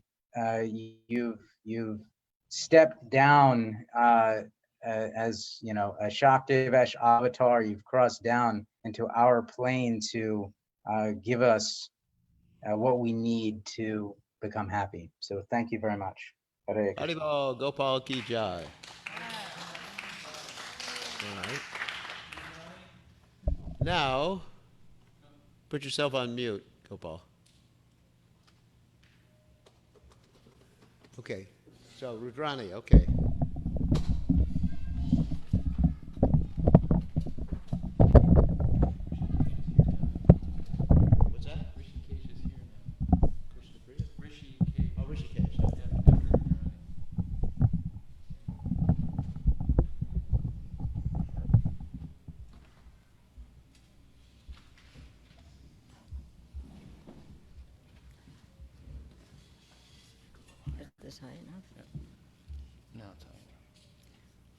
you've stepped down as a Shaktivesh avatar. You've crossed down into our plane to give us what we need to become happy. So thank you very much. Hare Krishna. Haribol, Gopal ki jai. All right. Now, put yourself on mute, Gopal. Okay. So Rudrani, okay. What's that? Rishikesh is here now. Krishna Priya? Rishikesh. Oh, Rishikesh. Yeah, after Rudrani. This high enough. Now it's on.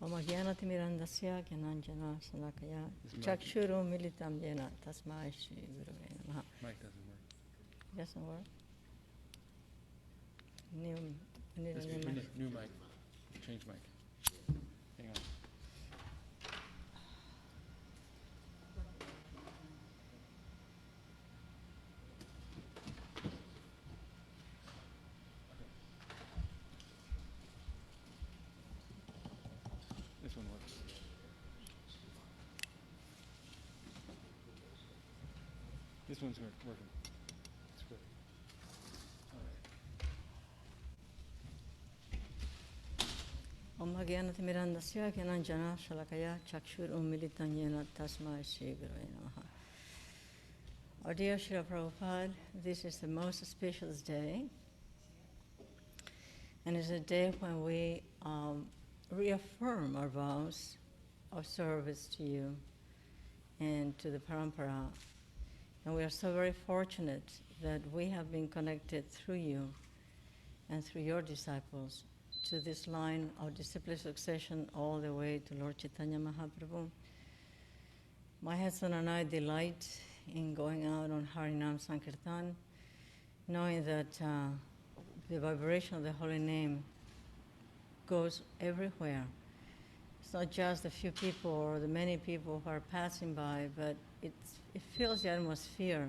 Om Agyanatimirandasya Gyananjana Salakaya Chakshuru Militam Yena Tasmai Shri Gurave Namaha. Mic doesn't work. Doesn't work? New, we need a This new we mic. need new mic. Change mic. Hang on. This one works. This one's working. It's good. All right. Om Agyanatimirandasya Gyananjana Salakaya Chakshuru Militam Yena Tasmai Shri Gurave Namaha. Our dear Srila Prabhupada, this is the most auspicious day, and it's a day when we reaffirm our vows of service to you and to the parampara. And we are so very fortunate that we have been connected through you and through your disciples to this line of disciplic succession all the way to Lord Chaitanya Mahaprabhu. My husband and I delight in going out on Harinam Sankirtan, knowing that the vibration of the holy name goes everywhere. It's not just the few people or the many people who are passing by, but it fills the atmosphere.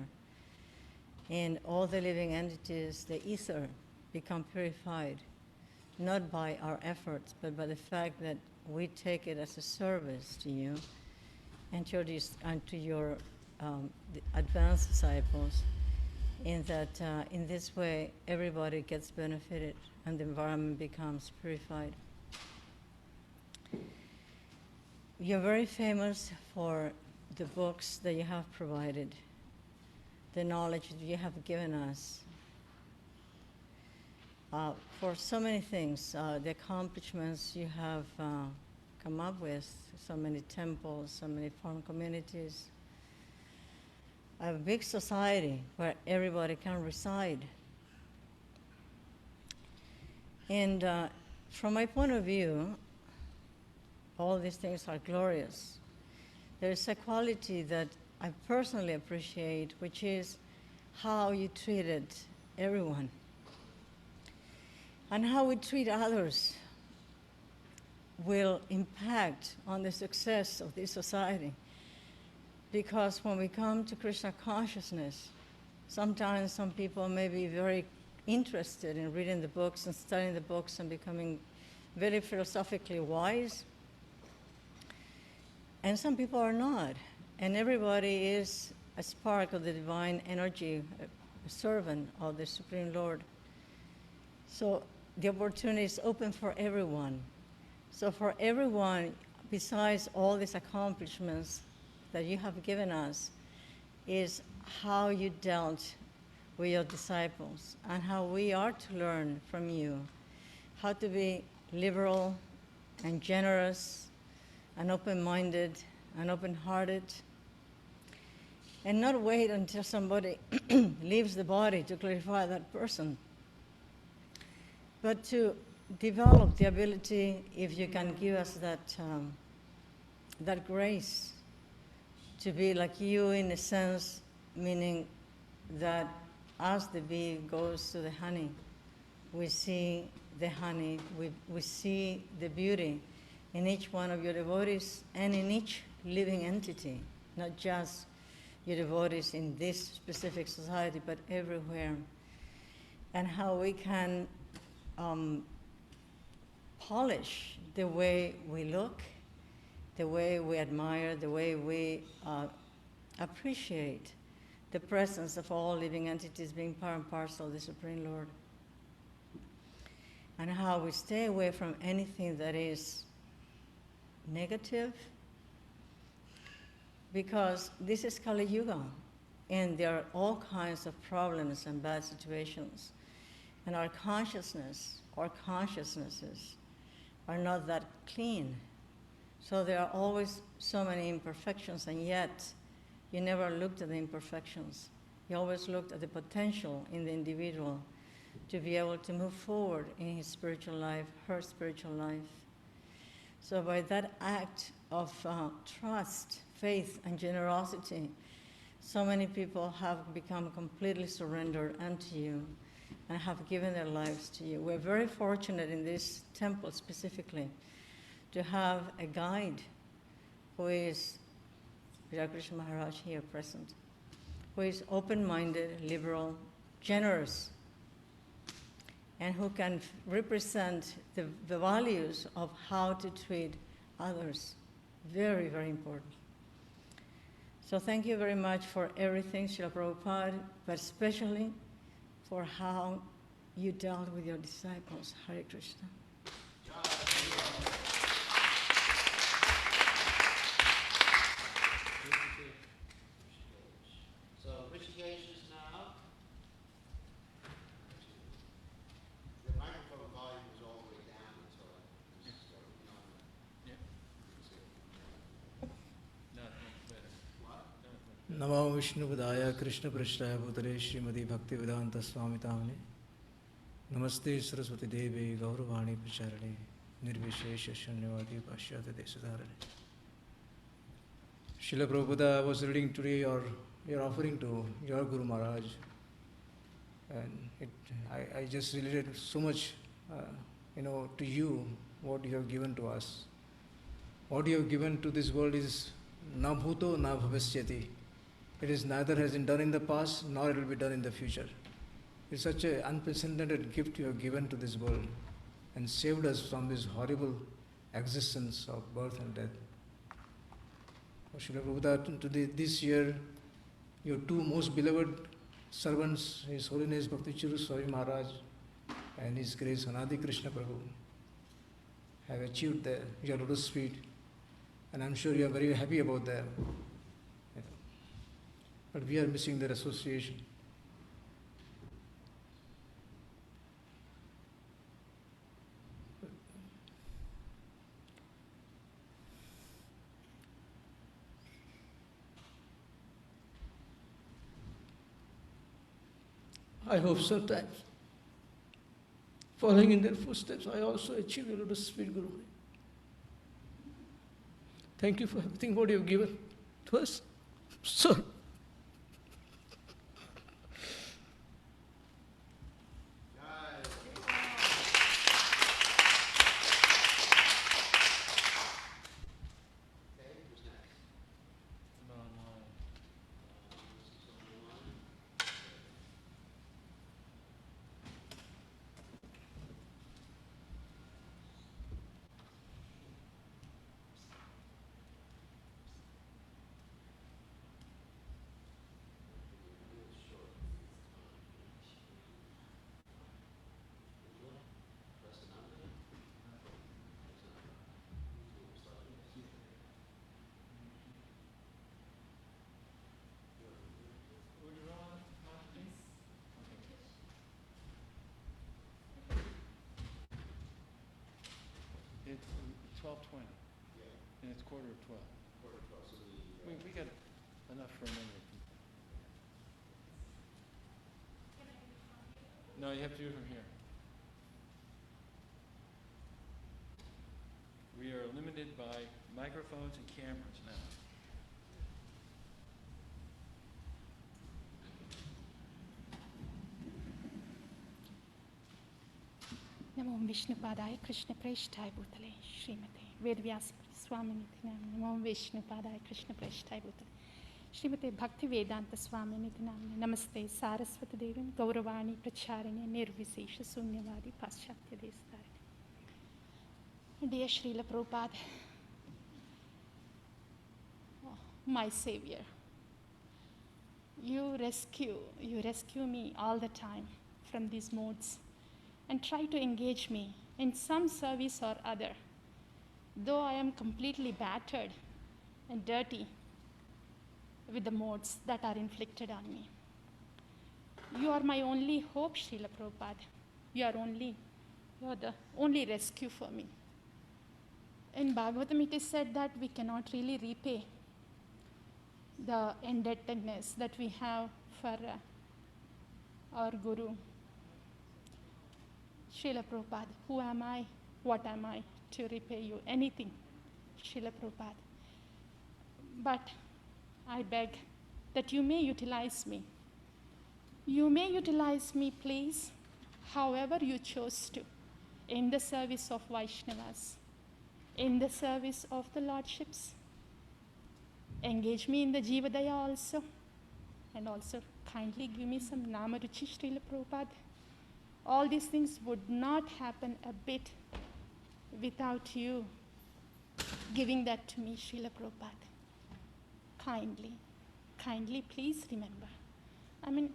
And all the living entities, the ether, become purified, not by our efforts, but by the fact that we take it as a service to you and to your the advanced disciples, in that in this way everybody gets benefited and the environment becomes purified. You're very famous for the books that you have provided, the knowledge that you have given us, for so many things, the accomplishments you have come up with, so many temples, so many farm communities, a big society where everybody can reside. And from my point of view, all these things are glorious. There's a quality that I personally appreciate, which is how you treated everyone and how we treat others will impact on the success of this society. Because when we come to Krishna consciousness, sometimes some people may be very interested in reading the books and studying the books and becoming very philosophically wise. And some people are not. And everybody is a spark of the divine energy, a servant of the Supreme Lord. So the opportunity is open for everyone. So for everyone, besides all these accomplishments that you have given us, is how you dealt with your disciples and how we are to learn from you, how to be liberal and generous and open-minded and open-hearted, and not wait until somebody leaves the body to clarify that person, but to develop the ability, if you can give us that grace, to be like you in a sense, meaning that as the bee goes to the honey, we see the honey, we see the beauty in each one of your devotees and in each living entity, not just your devotees in this specific society, but everywhere. And how we can polish the way we look, the way we admire, the way we appreciate the presence of all living entities being part and parcel of the Supreme Lord. And how we stay away from anything that is negative, because this is Kali Yuga, and there are all kinds of problems and bad situations. And our consciousnesses are not that clean. So there are always so many imperfections, and yet you never looked at the imperfections. You always looked at the potential in the individual to be able to move forward in his spiritual life, her spiritual life. So by that act of trust, faith, and generosity, so many people have become completely surrendered unto you and have given their lives to you. We're very fortunate in this temple specifically to have a guide who is Krishna Maharaj here present, who is open-minded, liberal, generous, and who can represent the values of how to treat others. Very, very important. So thank you very much for everything, Srila Prabhupada, but especially for how you dealt with your disciples. Hare Krishna. So Rishikesh is now. The microphone volume is all the way down, so नमो विष्णुपदाय कृष्णपृष्ठाय भूतले श्रीमती भक्तिवेदांत स्वामी तामने नमस्ते सरस्वती देवे गौरवाणी प्रचारणे निर्विशेष शून्यवादी पाश्चात्य देशधारणे. Srila Prabhupada, I was reading today your offering to your Guru Maharaj, and I just related so much, to you what you have given to us. What you have given to this world is na bhuto na bhavishyati. It is neither has been done in the past nor it will be done in the future. It's such an unprecedented gift you have given to this world and saved us from this horrible existence of birth and death. Srila Prabhupada, this year, your two most beloved servants, His Holiness Bhakti Chiru Swami Maharaj and His Grace Anadi Krishna Prabhu, have achieved your lotus feet, and I'm sure you are very happy about that. But we are missing their association. I hope sometimes, following in their footsteps, I also achieve a lotus feet, Guru. Thank you for everything what you have given to us. So, It's 12:20, and it's 11:45. We got enough for a minute. No, you have to do it from here. We are limited by microphones and cameras now. नमो विष्णुपादाय कृष्ण प्रेष्ठाय भूतले श्रीमते वेदव्यास स्वामिनिति नाम्ने नमो विष्णुपादाय कृष्ण प्रेष्ठाय भूतले श्रीमते भक्ति वेदांत स्वामिनिति नाम्ने नमस्ते सारस्वती देवी गौरवाणी प्रचारिणे निर्विशेष शून्यवादी पाश्चात्य देशधारिणे. Dear Srila Prabhupada, my savior, you rescue me all the time from these modes and try to engage me in some service or other. Though I am completely battered and dirty with the modes that are inflicted on me. You are my only hope, Srila Prabhupada. You are the only rescue for me. In Bhagavatam it is said that we cannot really repay the indebtedness that we have for our Guru. Srila Prabhupada, who am I? What am I to repay you? Anything, Srila Prabhupada. But I beg that you may utilize me. You may utilize me, please, however you chose to, in the service of Vaishnavas, in the service of the Lordships. Engage me in the Jivadaya also, and also kindly give me some Namaruchi, Srila Prabhupada. All these things would not happen a bit without you giving that to me, Srila Prabhupada. Kindly please remember. I mean,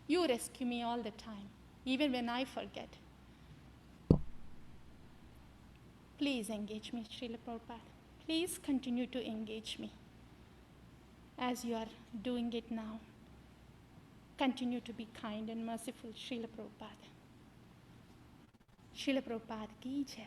you rescue me all the time, even when I forget. Please engage me, Srila Prabhupada. Please continue to engage me as you are doing it now. Continue to be kind and merciful, Srila Prabhupada. Srila Prabhupada ki jai.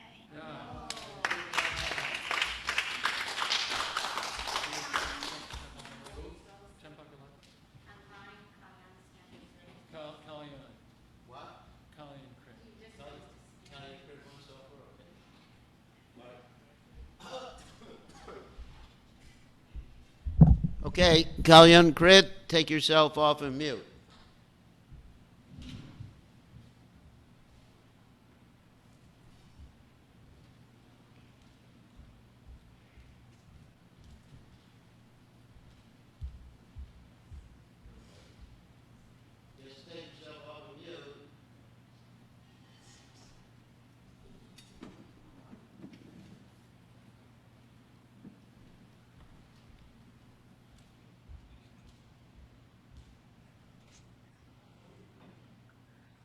Okay, Kalyan Krit, take yourself off of mute.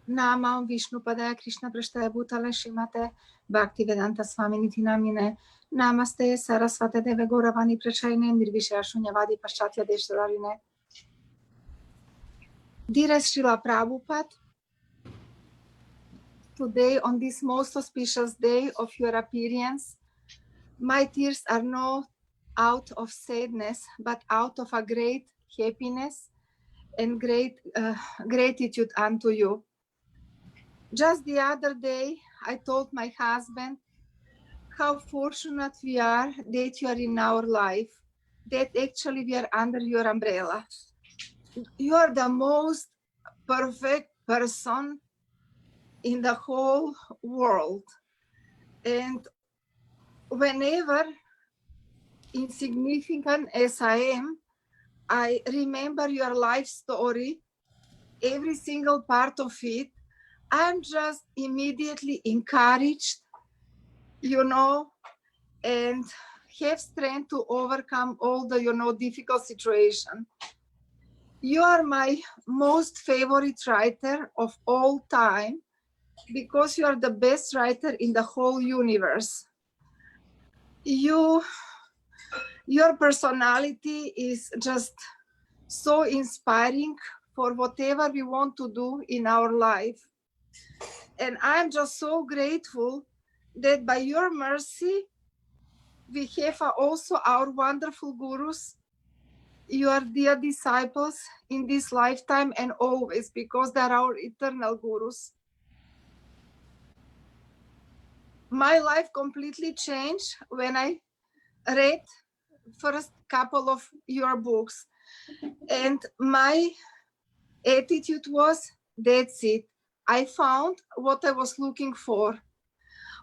Namam Vishnu Padaya Krishna Prashtaya Bhutale Shrimate Bhaktivedanta Swaminiti Namine Namaste Saraswate Deve Gauravani Prachayane Nirvishaya Shunyavadi Paschatya Deshtarine. Dearest Srila Prabhupada, today on this most auspicious day of your appearance, my tears are not out of sadness, but out of a great happiness and great gratitude unto you. Just the other day, I told my husband how fortunate we are that you are in our life, that actually we are under your umbrella. You are the most perfect person in the whole world. And whenever insignificant as I am, I remember your life story, every single part of it. I'm just immediately encouraged, and have strength to overcome all the, difficult situation. You are my most favorite writer of all time because you are the best writer in the whole universe. Your personality is just so inspiring for whatever we want to do in our life. And I'm just so grateful that by your mercy, we have also our wonderful gurus, your dear disciples in this lifetime and always, because they're our eternal gurus. My life completely changed when I read first couple of your books. And my attitude was, that's it. I found what I was looking for.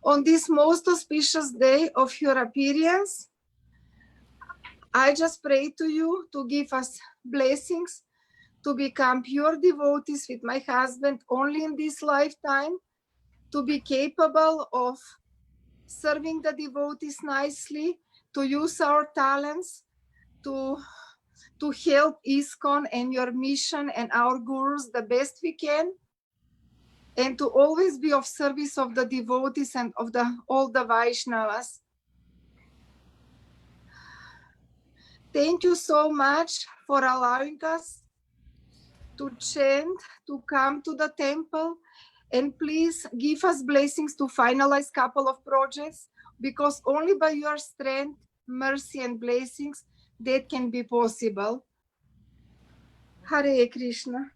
On this most auspicious day of your appearance, I just pray to you to give us blessings to become pure devotees with my husband only in this lifetime, to be capable of serving the devotees nicely, to use our talents to help ISKCON and your mission and our gurus the best we can, and to always be of service of the devotees and of all the Vaishnavas. Thank you so much for allowing us to chant, to come to the temple, and please give us blessings to finalize couple of projects, because only by your strength, mercy, and blessings that can be possible. Hare Krishna.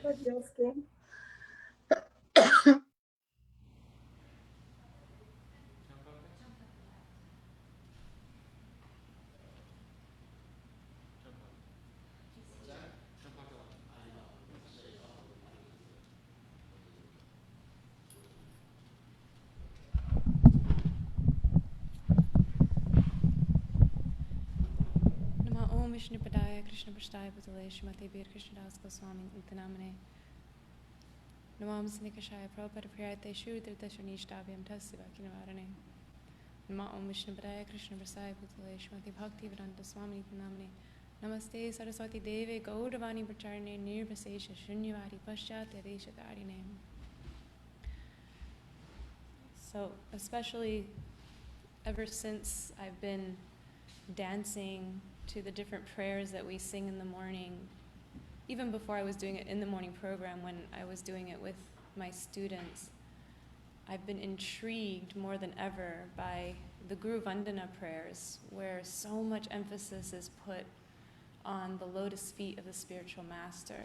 Nobody else came. Nama Om Vishnu Padaya Krishna Prashtaya Bhutale Shrimate Bir Krishna Das Goswami Nitanamane Nama Om Sinikashaya Prabhupada Priyate Shudra Dashanishtabhyam Tasiva Kinavarane Nama Om Vishnu Padaya Krishna Prasaya Bhutale Shrimate Bhakti Vedanta Swami Nitanamane Namaste Saraswati Deve Gauravani Pracharane Nirvasesha Shunyavadi Paschatya Deshatarine. So especially ever since I've been dancing to the different prayers that we sing in the morning, even before I was doing it in the morning program, when I was doing it with my students, I've been intrigued more than ever by the Guru Vandana prayers, where so much emphasis is put on the lotus feet of the spiritual master.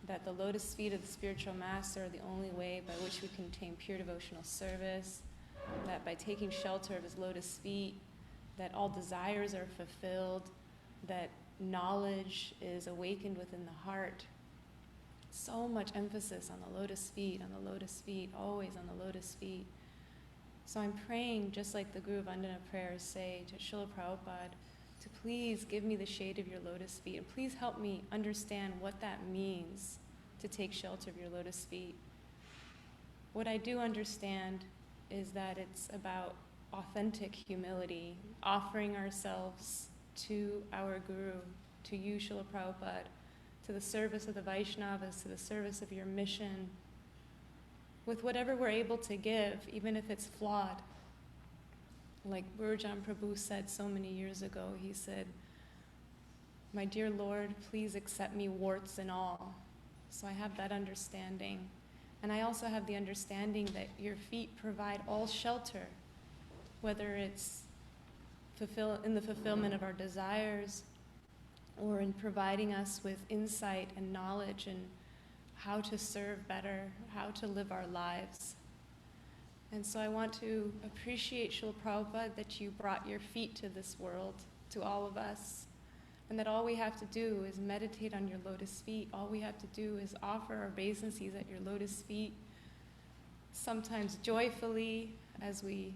that the lotus feet of the spiritual master are the only way by which we can attain pure devotional service, that by taking shelter of his lotus feet, that all desires are fulfilled, that knowledge is awakened within the heart. So much emphasis on the lotus feet, always on the lotus feet. So I'm praying, just like the Guru Vandana prayers say to Srila Prabhupada, to please give me the shade of your lotus feet, and please help me understand what that means to take shelter of your lotus feet. What I do understand is that it's about authentic humility, offering ourselves to our Guru, to you, Srila Prabhupada, to the service of the Vaishnavas, to the service of your mission, with whatever we're able to give, even if it's flawed. Like Gurujan Prabhu said so many years ago, he said, "My dear Lord, please accept me warts and all." So I have that understanding. And I also have the understanding that your feet provide all shelter, whether it's in the fulfillment of our desires, or in providing us with insight and knowledge and how to serve better, how to live our lives. And so I want to appreciate Srila Prabhupada that you brought your feet to this world, to all of us, and that all we have to do is meditate on your lotus feet. All we have to do is offer our obeisances at your lotus feet, sometimes joyfully as we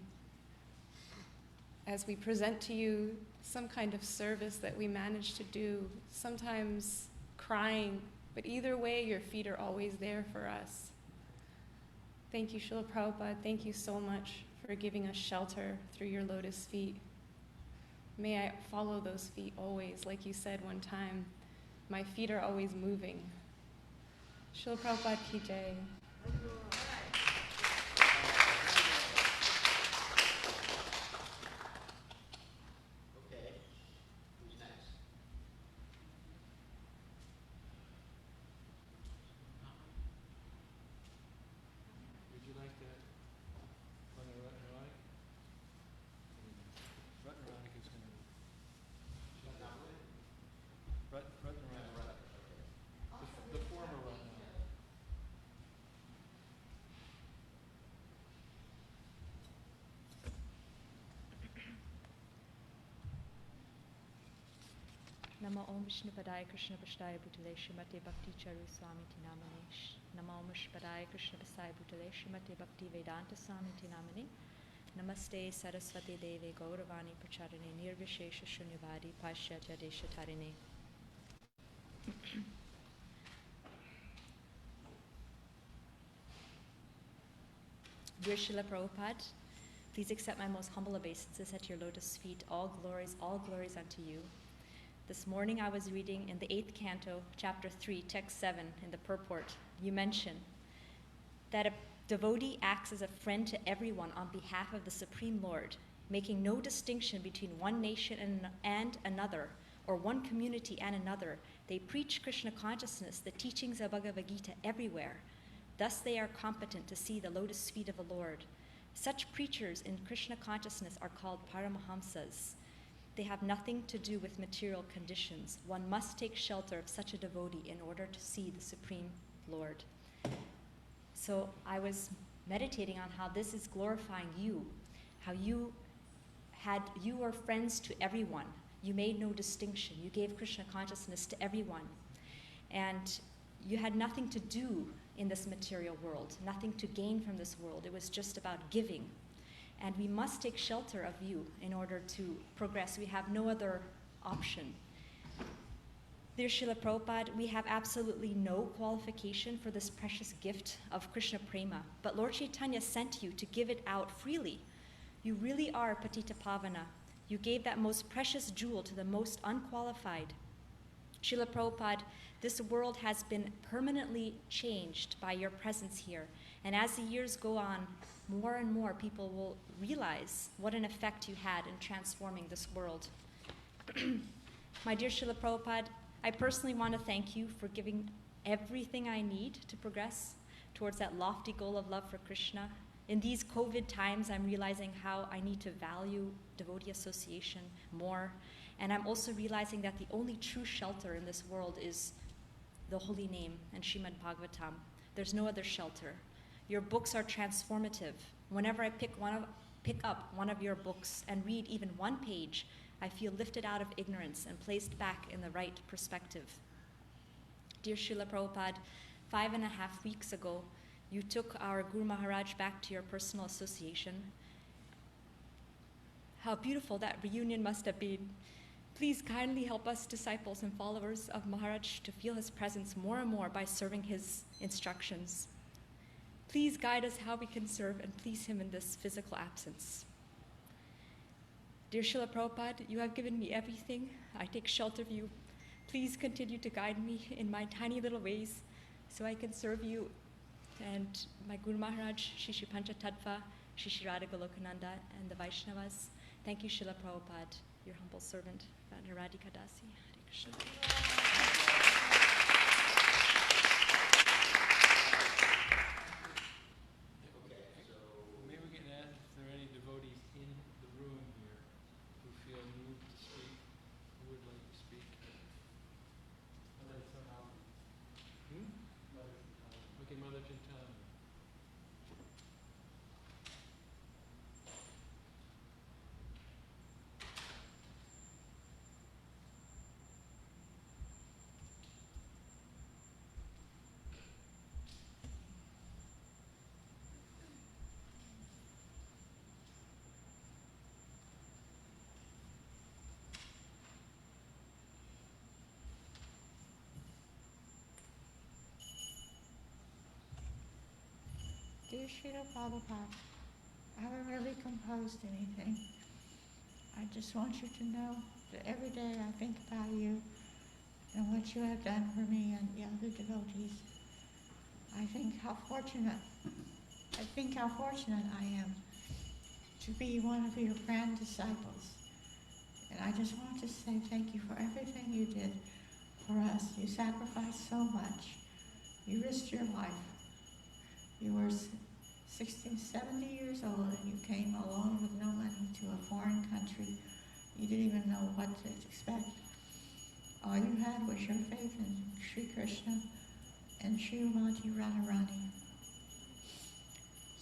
present to you some kind of service that we manage to do, sometimes crying, but either way, your feet are always there for us. Thank you, Srila Prabhupada. Thank you so much for giving us shelter through your lotus feet. May I follow those feet always. Like you said one time, my feet are always moving. Srila Prabhupada ki jai. Okay. Who's next? Would you like to run erotic? Run erotic is going to... Run erotic. The former run. Namo Om Vishnu Padaya Krishna Prasthaya Bhutale Srimate Bhakti Charu Swami Tinamane. Namo Om Vishnu Padaya Krishna Prasthaya Bhutale Srimate Bhakti Vedanta Swami Tinamane. Namaste Saraswati Deve Gauravani Pracharane Nirvishesha Shunyavadi Pashyatya Desha Tarine. Dear Srila Prabhupada, please accept my most humble obeisances at your lotus feet. All glories unto you. This morning I was reading in the 8th canto, chapter 3, text 7, in the purport. You mention that a devotee acts as a friend to everyone on behalf of the Supreme Lord, making no distinction between one nation and another, or one community and another. They preach Krishna consciousness, the teachings of Bhagavad Gita everywhere. Thus they are competent to see the lotus feet of the Lord. Such preachers in Krishna consciousness are called Paramahamsas. They have nothing to do with material conditions. One must take shelter of such a devotee in order to see the Supreme Lord. So I was meditating on how this is glorifying you, how you were friends to everyone. You made no distinction. You gave Krishna consciousness to everyone. And you had nothing to do in this material world, nothing to gain from this world. It was just about giving. And we must take shelter of you in order to progress. We have no other option. Dear Srila Prabhupada, we have absolutely no qualification for this precious gift of Krishna Prema, but Lord Chaitanya sent you to give it out freely. You really are Patita Pavana. You gave that most precious jewel to the most unqualified. Srila Prabhupada, this world has been permanently changed by your presence here. And as the years go on, more and more people will realize what an effect you had in transforming this world. My dear Srila Prabhupada, I personally want to thank you for giving everything I need to progress towards that lofty goal of love for Krishna. In these COVID times, I'm realizing how I need to value devotee association more. And I'm also realizing that the only true shelter in this world is the holy name, and Srimad Bhagavatam. There's no other shelter. Your books are transformative. Whenever I pick up one of your books and read even one page, I feel lifted out of ignorance and placed back in the right perspective. Dear Srila Prabhupada, 5.5 weeks ago, you took our Guru Maharaj back to your personal association. How beautiful that reunion must have been. Please kindly help us disciples and followers of Maharaj to feel his presence more and more by serving his instructions. Please guide us how we can serve and please him in this physical absence. Dear Srila Prabhupada, you have given me everything. I take shelter of you. Please continue to guide me in my tiny little ways so I can serve you and my Guru Maharaj, Shri Pancha Tattva, Shri Radha Golokananda, and the Vaishnavas. Thank you, Srila Prabhupada, your humble servant, Radhika Dasi. Hare Krishna. Maybe we can ask if there are any devotees in the room here who feel moved to speak, who would like to speak. Okay, Mother Chintana. Dear Srila Prabhupada, I haven't really composed anything. I just want you to know that every day I think about you and what you have done for me and the other devotees. I think how fortunate I am to be one of your grand disciples. And I just want to say thank you for everything you did for us. You sacrificed so much. You risked your life. You were 60, 70 years old and you came alone with no money to a foreign country. You didn't even know what to expect. All you had was your faith in Sri Krishna and Srimati Radharani.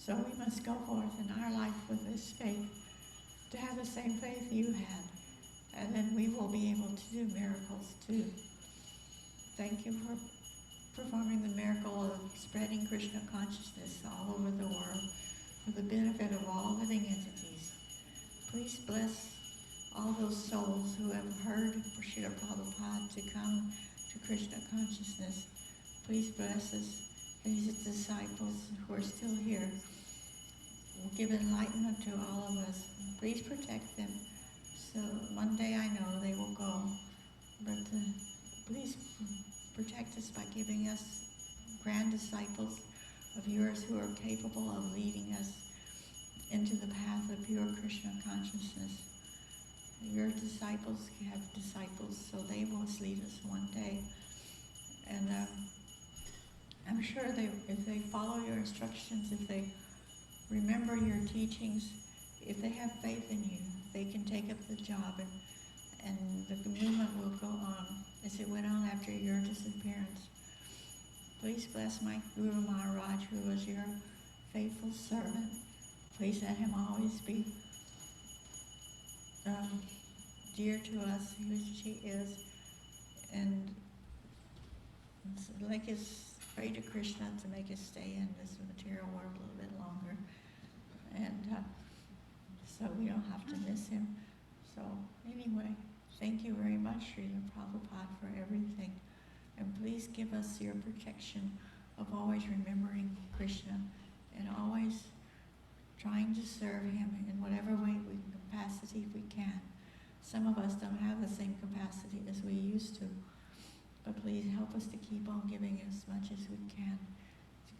So we must go forth in our life with this faith, to have the same faith you had, and then we will be able to do miracles too. Thank you for performing the miracle of spreading Krishna consciousness all over the world for the benefit of all living entities. Please bless all those souls who have heard for Srila Prabhupada to come to Krishna consciousness. Please bless us, these disciples who are still here. Give enlightenment to all of us. Please protect them. So one day I know they will go, but please protect us by giving us grand disciples of yours who are capable of leading us into the path of pure Krishna consciousness. Your disciples have disciples, so they will lead us one day. And I'm sure if they follow your instructions, if they remember your teachings, if they have faith in you, they can take up the job and the movement will go on as it went on after your disappearance. Please bless my Guru Maharaj, who was your faithful servant. Please let him always be dear to us, who she is. And like us, pray to Krishna to make us stay in this material world a little bit longer. And so we don't have to miss him. So anyway, thank you very much, Srila Prabhupada, for everything. And please give us your protection of always remembering Krishna and always trying to serve him in whatever way, capacity we can. Some of us don't have the same capacity as we used to, but please help us to keep on giving as much as we can.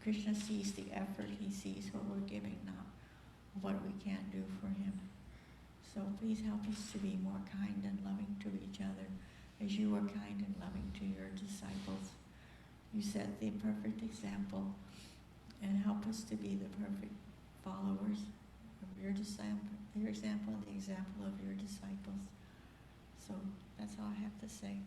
Krishna sees the effort, he sees what we're giving, not what we can't do for him. So please help us to be more kind and loving to each other as you are kind and loving to your disciples. You set the perfect example and help us to be the perfect followers of your example and the example of your disciples. So that's all I have to say.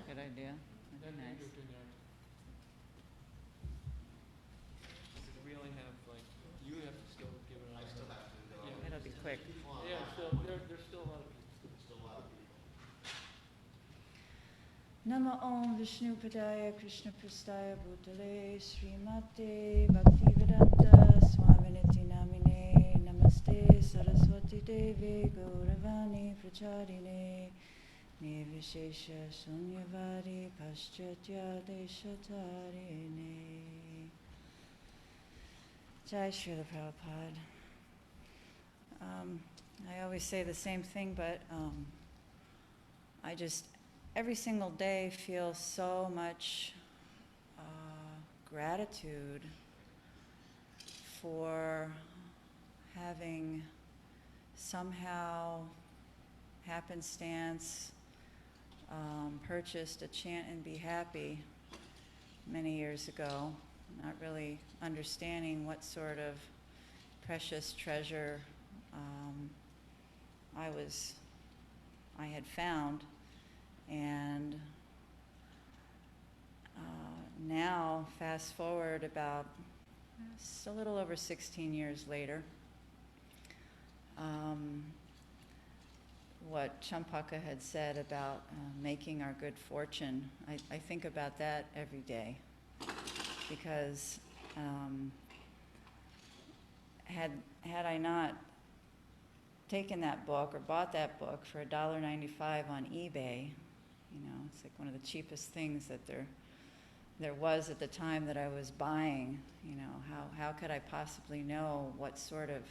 a good idea. That'd be nice. We only have like, you have to still give it. I still have to. Yeah. It'll be quick. Yeah, still, there's still a lot of people. Still a lot of people. Nama Om Vishnu Padaya Krishna Prastaya Bhutale Srimate Bhaktivedanta Swaminiti Namine Namaste Saraswati Devi Gauravani Pracharine Nirvishesha Sunyavari Paschatya Deshatarine. Jai Srila Prabhupada. I always say the same thing, but I just every single day feel so much gratitude for having somehow happenstance purchased a Chant and Be Happy many years ago, not really understanding what sort of precious treasure I had found. And now, fast forward about a little over 16 years later, what Champaka had said about making our good fortune, I think about that every day, because had I not taken that book or bought that book for $1.95 on eBay, you know, it's like one of the cheapest things that there was at the time that I was buying. You know, how could I possibly know what sort of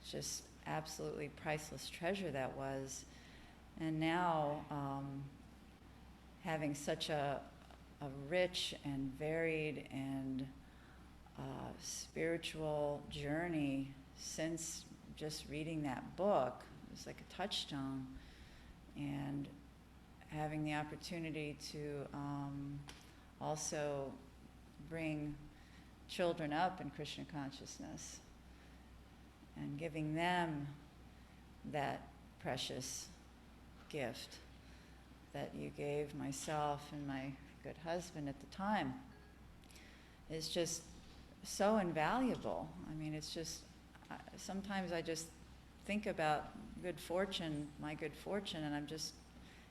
just absolutely priceless treasure that was? And now, having such a rich and varied and spiritual journey since just reading that book, it was like a touchstone. And having the opportunity to also bring children up in Krishna consciousness and giving them that precious gift that you gave myself and my good husband at the time is just so invaluable. I mean, it's just, sometimes I just think about good fortune, my good fortune, and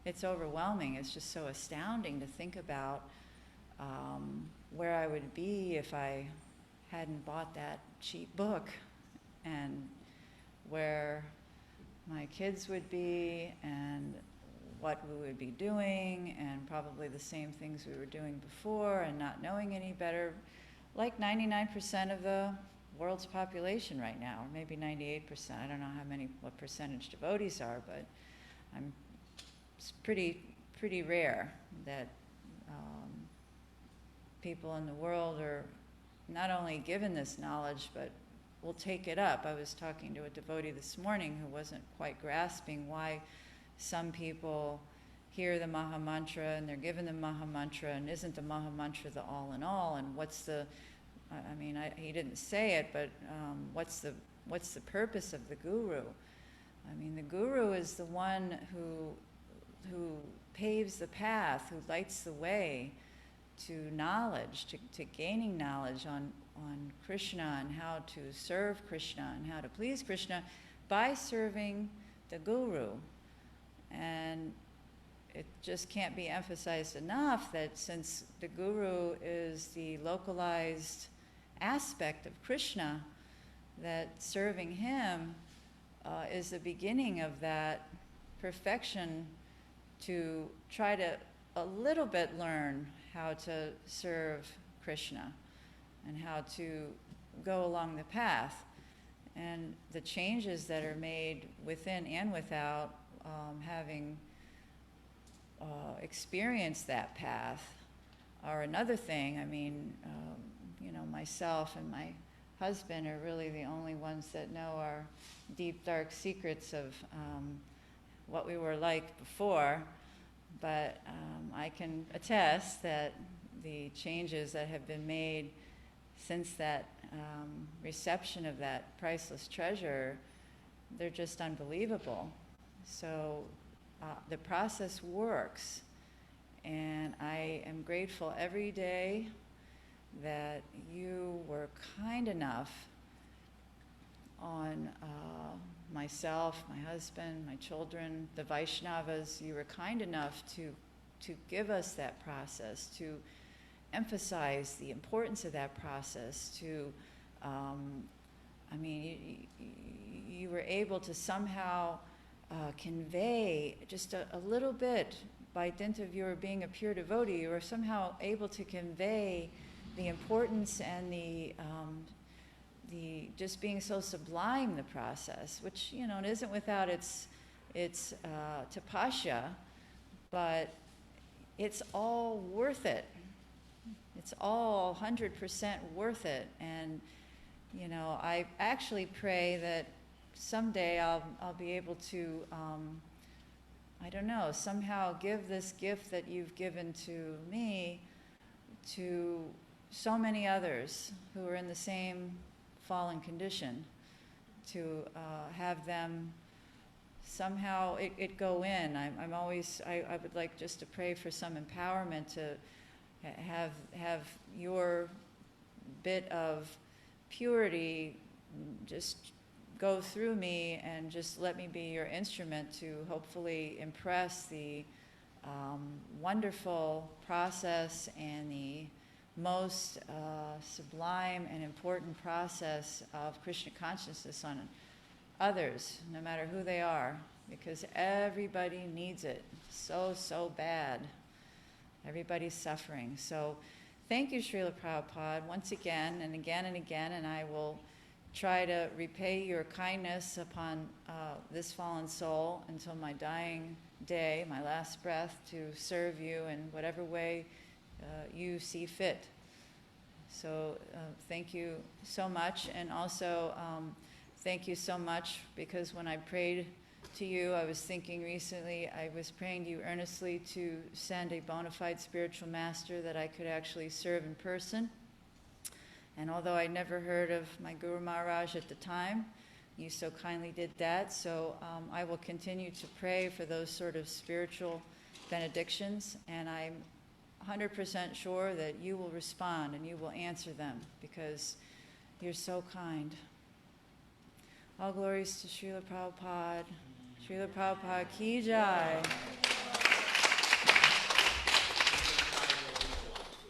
it's overwhelming. It's just so astounding to think about where I would be if I hadn't bought that cheap book, and where my kids would be, and what we would be doing, and probably the same things we were doing before, and not knowing any better, like 99% of the world's population right now, or maybe 98%. I don't know what percentage devotees are, but it's pretty rare that people in the world are not only given this knowledge, but will take it up. I was talking to a devotee this morning who wasn't quite grasping why some people hear the Maha Mantra and they're given the Maha Mantra, and isn't the Maha Mantra the all in all, and what's the, I mean, he didn't say it, but what's the purpose of the guru? I mean, the guru is the one who paves the path, who lights the way to knowledge, to gaining knowledge on Krishna and how to serve Krishna and how to please Krishna by serving the guru. And it just can't be emphasized enough that since the guru is the localized aspect of Krishna, that serving him is the beginning of that perfection to try to a little bit learn how to serve Krishna and how to go along the path. And the changes that are made within and without having experienced that path are another thing. I mean, you know, myself and my husband are really the only ones that know our deep, dark secrets of what we were like before. But I can attest that the changes that have been made since that reception of that priceless treasure, they're just unbelievable. So the process works, and I am grateful every day that you were kind enough on myself, my husband, my children, the Vaishnavas. You were kind enough to give us that process, to emphasize the importance of that process, to, you were able to somehow convey just a little bit, by dint of your being a pure devotee, you were somehow able to convey the importance and the just being so sublime, the process, which, you know, it isn't without its tapasya, but it's all worth it. It's all 100% worth it. And, you know, I actually pray that someday I'll be able to, I don't know, somehow give this gift that you've given to me to so many others who are in the same fallen condition, to have them somehow it go in. I would like just to pray for some empowerment to have your bit of purity just go through me, and just let me be your instrument to hopefully impress the wonderful process and the most sublime and important process of Krishna consciousness on others, no matter who they are, because everybody needs it so bad. Everybody's suffering. So thank you, Srila Prabhupada, once again and again and again, and I will try to repay your kindness upon this fallen soul until my dying day, my last breath, to serve you in whatever way you see fit. So thank you so much, and also thank you so much, because when I prayed to you, I was thinking recently, I was praying to you earnestly to send a bona fide spiritual master that I could actually serve in person. And although I never heard of my Guru Maharaj at the time, you so kindly did that. So I will continue to pray for those sort of spiritual benedictions, and I'm 100% sure that you will respond and you will answer them, because you're so kind. All glories to Srila Prabhupada. Srila Prabhupada ki jai.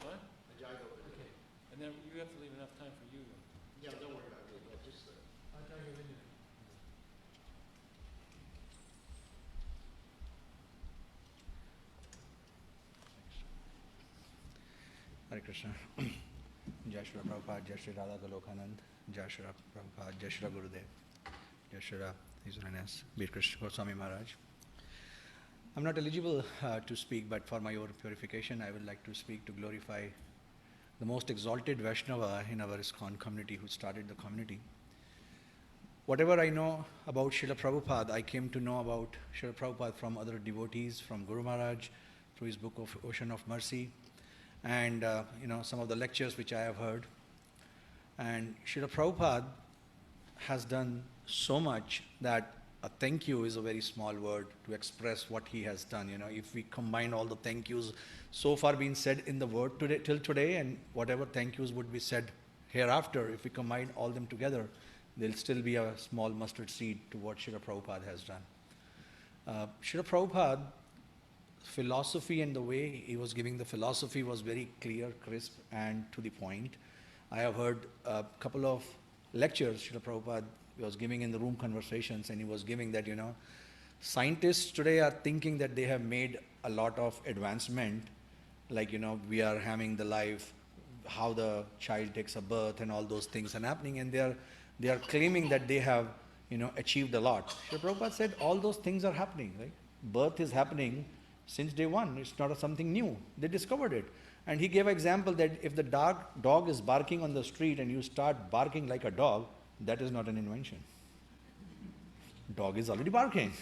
What? Okay. And then you have to leave enough time for you. Yeah, don't worry about it. Yeah, just Hare Krishna. Jai Srila Prabhupada, Jai Sri Radha Golokanand, Jai Srila Prabhupada, Jai Srila Gurudev, Jai Srila His Holiness Bir Krishna Goswami Maharaj. I'm not eligible to speak, but for my own purification, I would like to speak to glorify the most exalted Vaishnava in our ISKCON community, who started the community. Whatever I know about Srila Prabhupada, I came to know about Srila Prabhupada from other devotees, from Guru Maharaj, through his book of Ocean of Mercy, and some of the lectures which I have heard. And Srila Prabhupada has done so much that a thank you is a very small word to express what he has done. You know, if we combine all the thank yous so far been said in the word today, till today, and whatever thank yous would be said hereafter, if we combine all them together, there'll still be a small mustard seed to what Srila Prabhupada has done. Srila Prabhupada philosophy and the way he was giving the philosophy was very clear, crisp, and to the point. I have heard a couple of lectures Srila Prabhupada was giving in the room conversations, and he was giving that, scientists today are thinking that they have made a lot of advancement, like, we are having the life, how the child takes a birth and all those things are happening, and they are claiming that they have, achieved a lot. Srila Prabhupada said all those things are happening, right? Birth is happening since day one. It's not something new. They discovered it. And he gave an example that if the dog is barking on the street and you start barking like a dog, that is not an invention. Dog is already barking.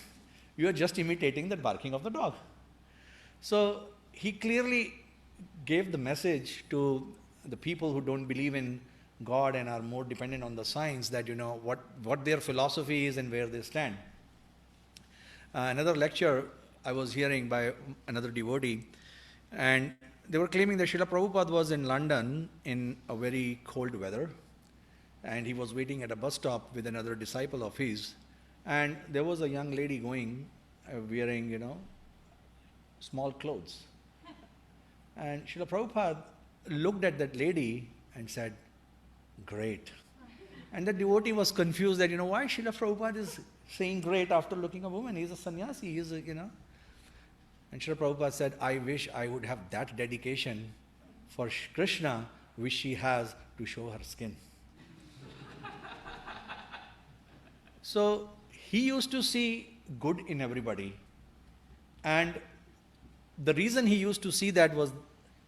You are just imitating the barking of the dog. So he clearly gave the message to the people who don't believe in God and are more dependent on the science, that what their philosophy is and where they stand. Another lecture I was hearing by another devotee, And they were claiming that Srila Prabhupada was in London in a very cold weather, and he was waiting at a bus stop with another disciple of his, and there was a young lady going, wearing, small clothes. And Srila Prabhupada looked at that lady and said, "Great." And the devotee was confused that, why Srila Prabhupada is saying great after looking at a woman? He's a sannyasi, And Srila Prabhupada said, "I wish I would have that dedication for Krishna, which she has to show her skin." So he used to see good in everybody. And the reason he used to see that was,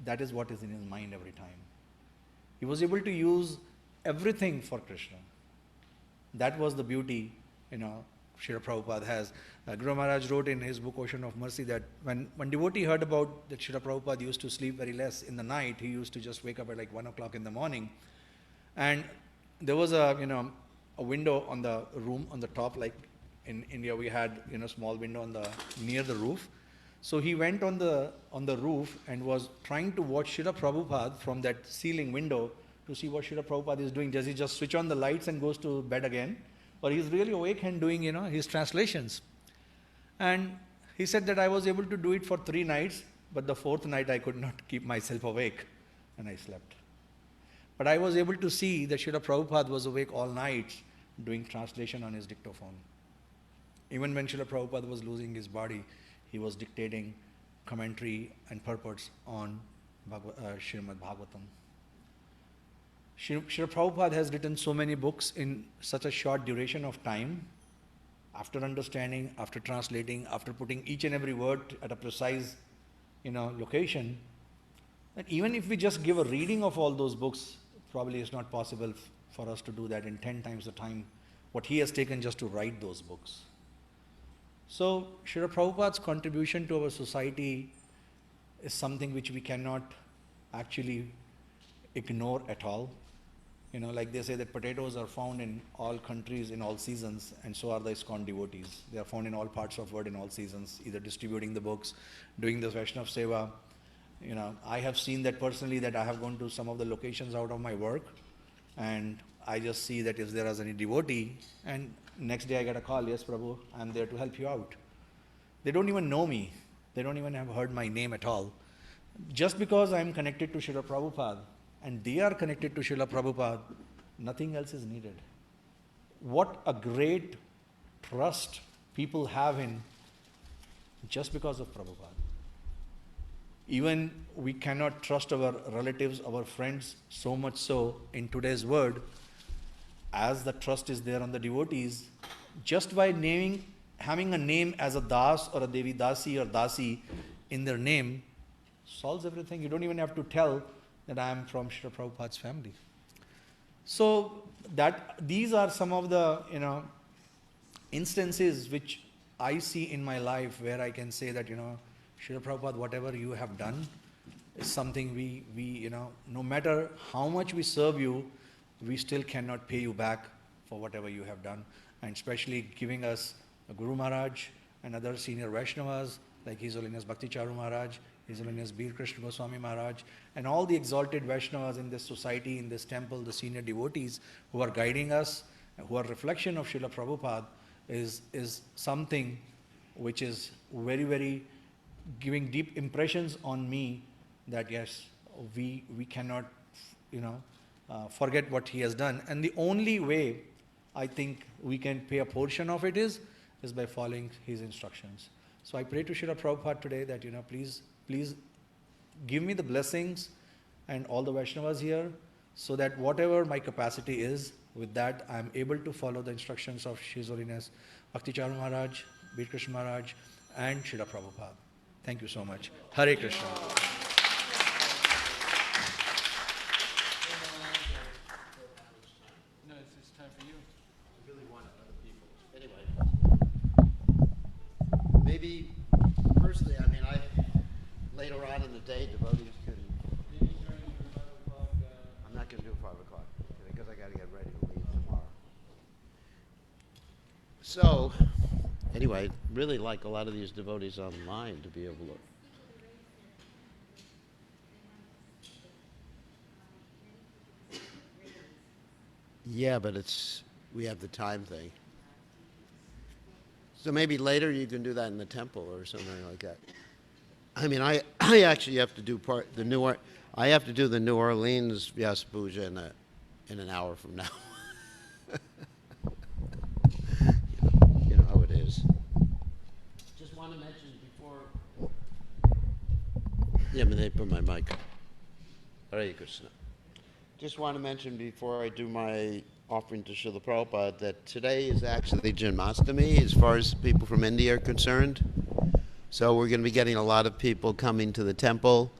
that is what is in his mind every time. He was able to use everything for Krishna. That was the beauty, Srila Prabhupada has. Guru Maharaj wrote in his book Ocean of Mercy that when devotee heard about that Srila Prabhupada used to sleep very less in the night, he used to just wake up at like 1 o'clock in the morning. And there was a window on the room on the top, like in India we had, small window near the roof. So he went on the roof and was trying to watch Srila Prabhupada from that ceiling window to see what Srila Prabhupada is doing. Does he just switch on the lights and goes to bed again? Or he's really awake and doing, his translations. And he said that I was able to do it for 3 nights, but the 4th night I could not keep myself awake and I slept. But I was able to see that Srila Prabhupada was awake all night doing translation on his dictaphone. Even when Srila Prabhupada was losing his body, he was dictating commentary and purports on Srimad Bhagavatam. Srila Prabhupada has written so many books in such a short duration of time, after understanding, after translating, after putting each and every word at a precise, location, that even if we just give a reading of all those books, probably it's not possible for us to do that in 10 times the time what he has taken just to write those books. So Srila Prabhupada's contribution to our society is something which we cannot actually ignore at all. Like they say that potatoes are found in all countries in all seasons, and so are the ISKCON devotees. They are found in all parts of the world in all seasons, either distributing the books, doing the Vaishnava Seva. I have seen that personally, that I have gone to some of the locations out of my work, and I just see that if there is any devotee, and next day I get a call, "Yes, Prabhu, I'm there to help you out." They don't even know me. They don't even have heard my name at all. Just because I'm connected to Srila Prabhupada, and they are connected to Srila Prabhupada, nothing else is needed. What a great trust people have in just because of Prabhupada. Even we cannot trust our relatives, our friends, so much so in today's world, as the trust is there on the devotees, just by having a name as a Das or a Devi Dasi or Dasi in their name solves everything. You don't even have to tell that I am from Srila Prabhupada's family. So these are some of the instances which I see in my life where I can say that Srila Prabhupada, whatever you have done is something we no matter how much we serve you, we still cannot pay you back for whatever you have done, and especially giving us a Guru Maharaj and other senior Vaishnavas like His Holiness Bhakti Charu Maharaj, His Holiness Bir Krishna Goswami Maharaj, and all the exalted Vaishnavas in this society, in this temple, the senior devotees who are guiding us, who are reflection of Srila Prabhupada, is something which is very, very giving deep impressions on me that yes, we cannot, forget what he has done. And the only way I think we can pay a portion of it is by following his instructions. So I pray to Srila Prabhupada today that, please give me the blessings and all the Vaishnavas here, so that whatever my capacity is, with that I am able to follow the instructions of His Holiness Bhakti Charu Maharaj, Bir Krishna Maharaj, and Srila Prabhupada. Thank you so much. Hare Krishna. No, it's time for you. I really want other people. Anyway, maybe personally, later on in the day, devotees can. I'm not going to do 5 o'clock because I got to get ready to leave tomorrow. So, anyway, really like a lot of these devotees online to be able to. Yeah, but we have the time thing. So maybe later you can do that in the temple or something like that. I mean, I actually have to do I have to do the New Orleans Vyasa Puja in an hour from now. You know how it is. Just want to mention before. Yeah, but they put my mic. Hare Krishna. Just want to mention before I do my offering to Srila Prabhupada that today is actually Janmashtami as far as people from India are concerned. So we're going to be getting a lot of people coming to the temple.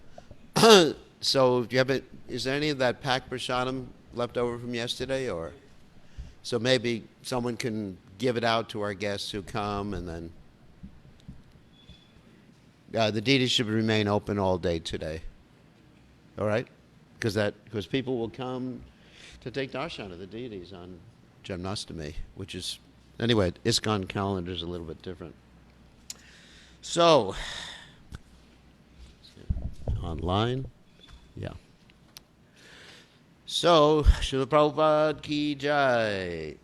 So do you have is there any of that pack prasadam left over from yesterday? Or so maybe someone can give it out to our guests who come, and then the deities should remain open all day today. All right? Because people will come to take darshan of the deities on Janmashtami, which is, anyway, ISKCON calendar is a little bit different. So, online, yeah. So, Srila Prabhupada ki jai.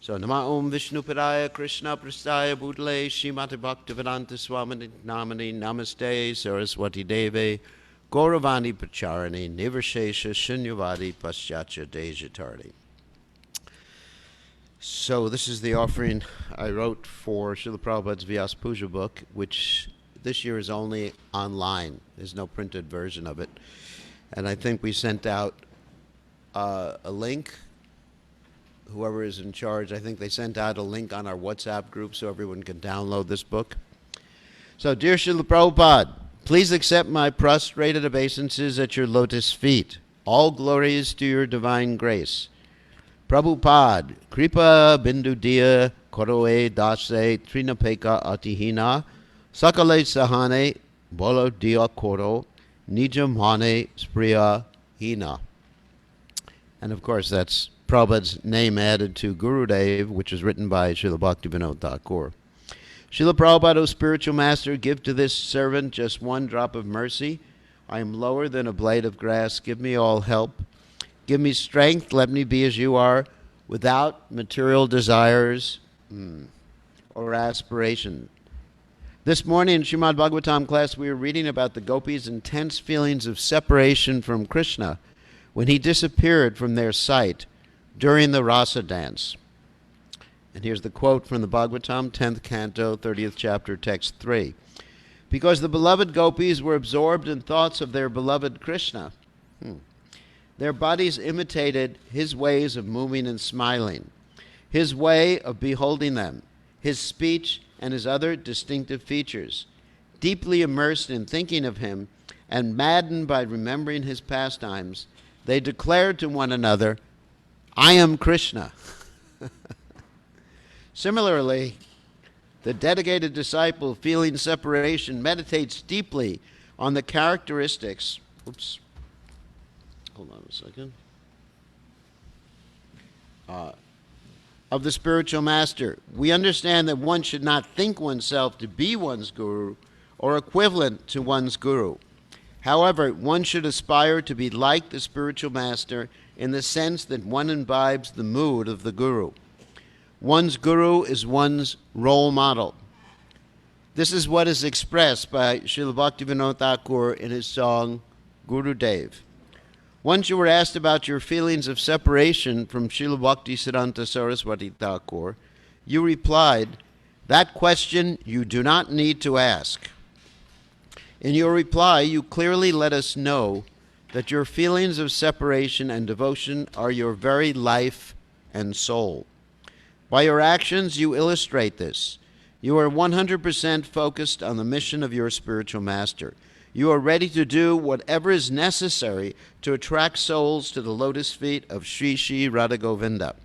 So, Nama Om Vishnu Padaya Krishna Prastaya Bhutale Srimati Bhaktivedanta Swamini Namani Namaste Saraswati Deve Gauravani Pacharani Nivarshesha Shunyavadi Paschatya Dejatardi. So this is the offering I wrote for Srila Prabhupada's Vyasa Puja book, which this year is only online. There's no printed version of it. And I think we sent out a link. Whoever is in charge, I think they sent out a link on our WhatsApp group so everyone can download this book. So, dear Srila Prabhupada, please accept my prostrated obeisances at your lotus feet. All glory is to your divine grace. Prabhupada, Kripa Bindu Diya Koroe Dase Trinapeka Atihina Sakale Sahane Bolo Diya Koro Nijam Hane Spriya Hina. And of course, that's Prabhupada's name added to Gurudev, which is written by Srila Bhaktivinoda Thakur. Srila Prabhupada, O spiritual master, give to this servant just one drop of mercy. I am lower than a blade of grass. Give me all help. Give me strength. Let me be as you are, without material desires or aspiration. This morning in Srimad Bhagavatam class, we were reading about the gopis' intense feelings of separation from Krishna when he disappeared from their sight during the rasa dance. And here's the quote from the Bhagavatam, 10th canto, 30th chapter, text 3. Because the beloved gopis were absorbed in thoughts of their beloved Krishna, their bodies imitated his ways of moving and smiling, his way of beholding them, his speech, and his other distinctive features. Deeply immersed in thinking of him and maddened by remembering his pastimes, they declared to one another, I am Krishna. Similarly, the dedicated disciple feeling separation meditates deeply on the characteristics. Hold on a second. Of the spiritual master. We understand that one should not think oneself to be one's guru or equivalent to one's guru. However, one should aspire to be like the spiritual master in the sense that one imbibes the mood of the guru. One's guru is one's role model. This is what is expressed by Srila Bhaktivinoda Thakur in his song, Guru Dev. Once you were asked about your feelings of separation from Srila Bhaktisiddhanta Saraswati Thakur, you replied, that question you do not need to ask. In your reply, you clearly let us know that your feelings of separation and devotion are your very life and soul. By your actions, you illustrate this. You are 100% focused on the mission of your spiritual master. You are ready to do whatever is necessary to attract souls to the lotus feet of Sri Sri Radha Govinda.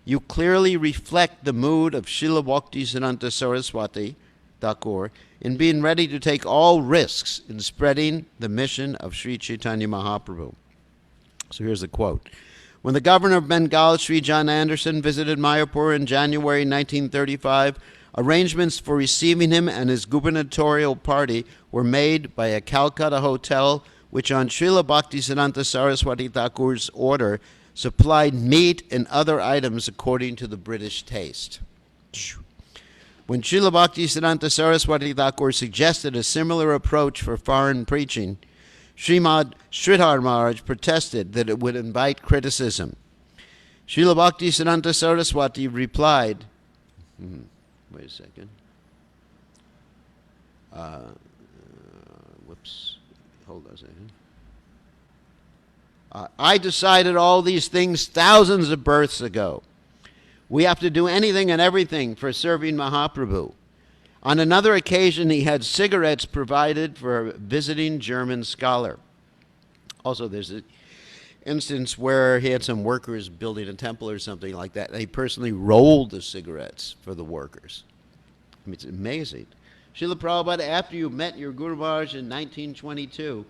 You clearly reflect the mood of Srila Bhaktisiddhanta Saraswati Thakur in being ready to take all risks in spreading the mission of Sri Chaitanya Mahaprabhu. So here's the quote. When the governor of Bengal, Sri John Anderson, visited Mayapur in January 1935, arrangements for receiving him and his gubernatorial party were made by a Calcutta hotel, which on Srila Bhaktisiddhanta Saraswati Thakur's order supplied meat and other items according to the British taste. When Srila Bhaktisiddhanta Saraswati Thakur suggested a similar approach for foreign preaching, Srimad Sridhar Maharaj protested that it would invite criticism. Srila Bhaktisiddhanta Saraswati replied, wait a second. Hold on a second. I decided all these things thousands of births ago. We have to do anything and everything for serving Mahaprabhu. On another occasion, he had cigarettes provided for a visiting German scholar. Also, there's an instance where he had some workers building a temple or something like that, and he personally rolled the cigarettes for the workers. I mean, it's amazing. Srila Prabhupada, after you met your Guru Maharaj in 1922,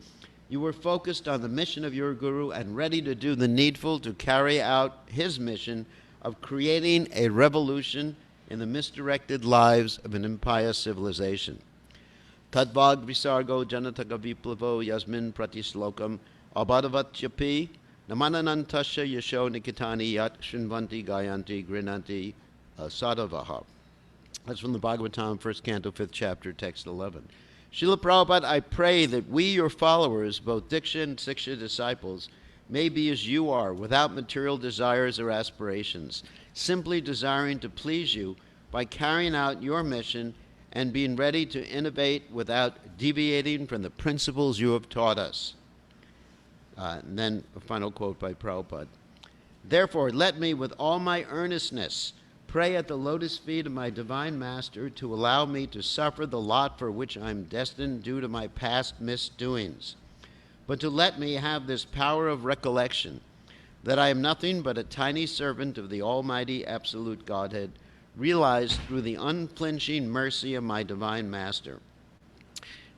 you were focused on the mission of your Guru and ready to do the needful to carry out his mission of creating a revolution in the misdirected lives of an impious civilization. Tadvag visargo janataka viplavo yasmin pratislokam abhadavatyapi namananantasya yasho nikitani yat shrinvanti gayanti grinanti sadavaha. That's from the Bhagavatam, 1st Canto, 5th Chapter, Text 11. Srila Prabhupada, I pray that we, your followers, both Diksha and Siksha disciples, may be as you are, without material desires or aspirations, simply desiring to please you by carrying out your mission and being ready to innovate without deviating from the principles you have taught us. And then a final quote by Prabhupada. Therefore, let me, with all my earnestness, pray at the lotus feet of my Divine Master to allow me to suffer the lot for which I am destined due to my past misdoings, but to let me have this power of recollection, that I am nothing but a tiny servant of the Almighty Absolute Godhead, realized through the unflinching mercy of my Divine Master.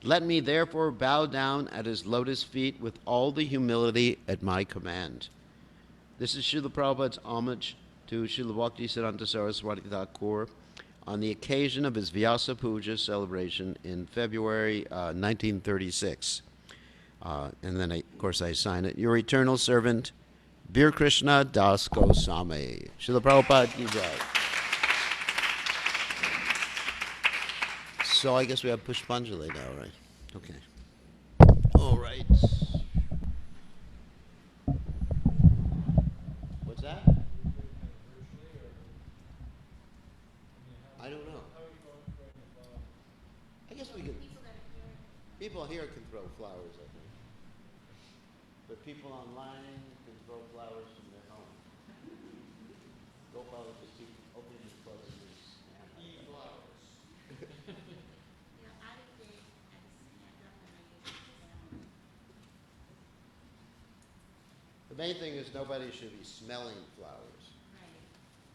Let me therefore bow down at his lotus feet with all the humility at my command. This is Srila Prabhupada's homage to Srila Bhaktisiddhanta Saraswati Thakur on the occasion of his Vyasa Puja celebration in February 1936. And then, of course, I sign it. Your eternal servant, Bir Krishna Das Goswami. Srila Prabhupada ki jai. So I guess we have Pushpanjali now, right? Okay. All right. What's that? I don't know. I guess we could. People here can throw flowers, I think. But people online can throw flowers from their home. Gopal just keep opening and closing his hand. E-flowers. The main thing is nobody should be smelling flowers.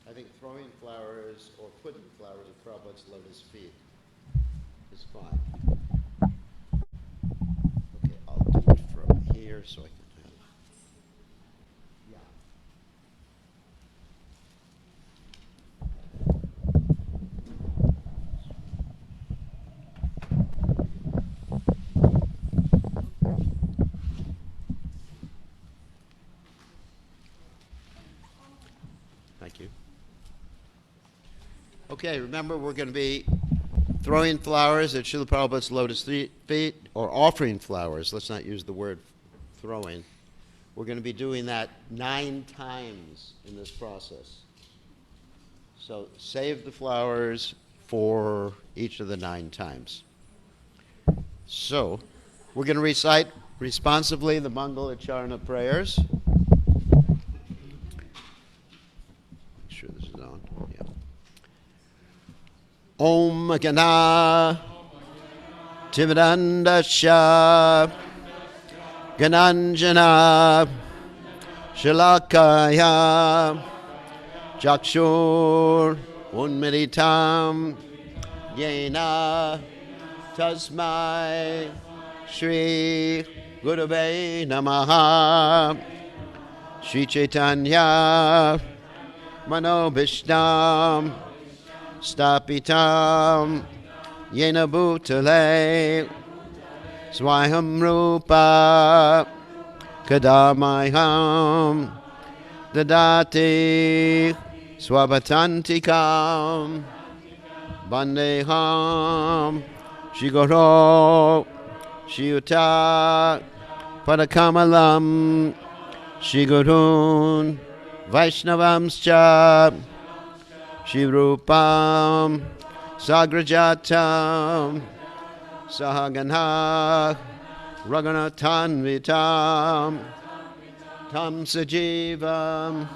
I think throwing flowers or putting flowers at Prabhupada's lotus feet is fine. Okay, I'll do it from here so I can do it. Yeah. Thank you. Okay, remember we're going to be throwing flowers at Srila Prabhupada's lotus feet, or offering flowers. Let's not use the word throwing. We're going to be doing that 9 times in this process. So save the flowers for each of the 9 times. So we're going to recite responsively the Mangala Charana prayers. Make sure this is on. Yeah. Om Gana Tivadandasha Gananjana Shalakaya Jakshur Unmiritam Yena Tasmai Shri Gurave Namaha Shri Chaitanya Manobhishnam Stapitam Yena Bhutale Swayam Rupa Kadamayam Dadati Swabatantikam Bandeham Shigoro Shiuta Padakamalam Shigurun Vaishnavamscha Shirupam Sagrajatam Sahagana Raghunatanvitam Tam Sajivam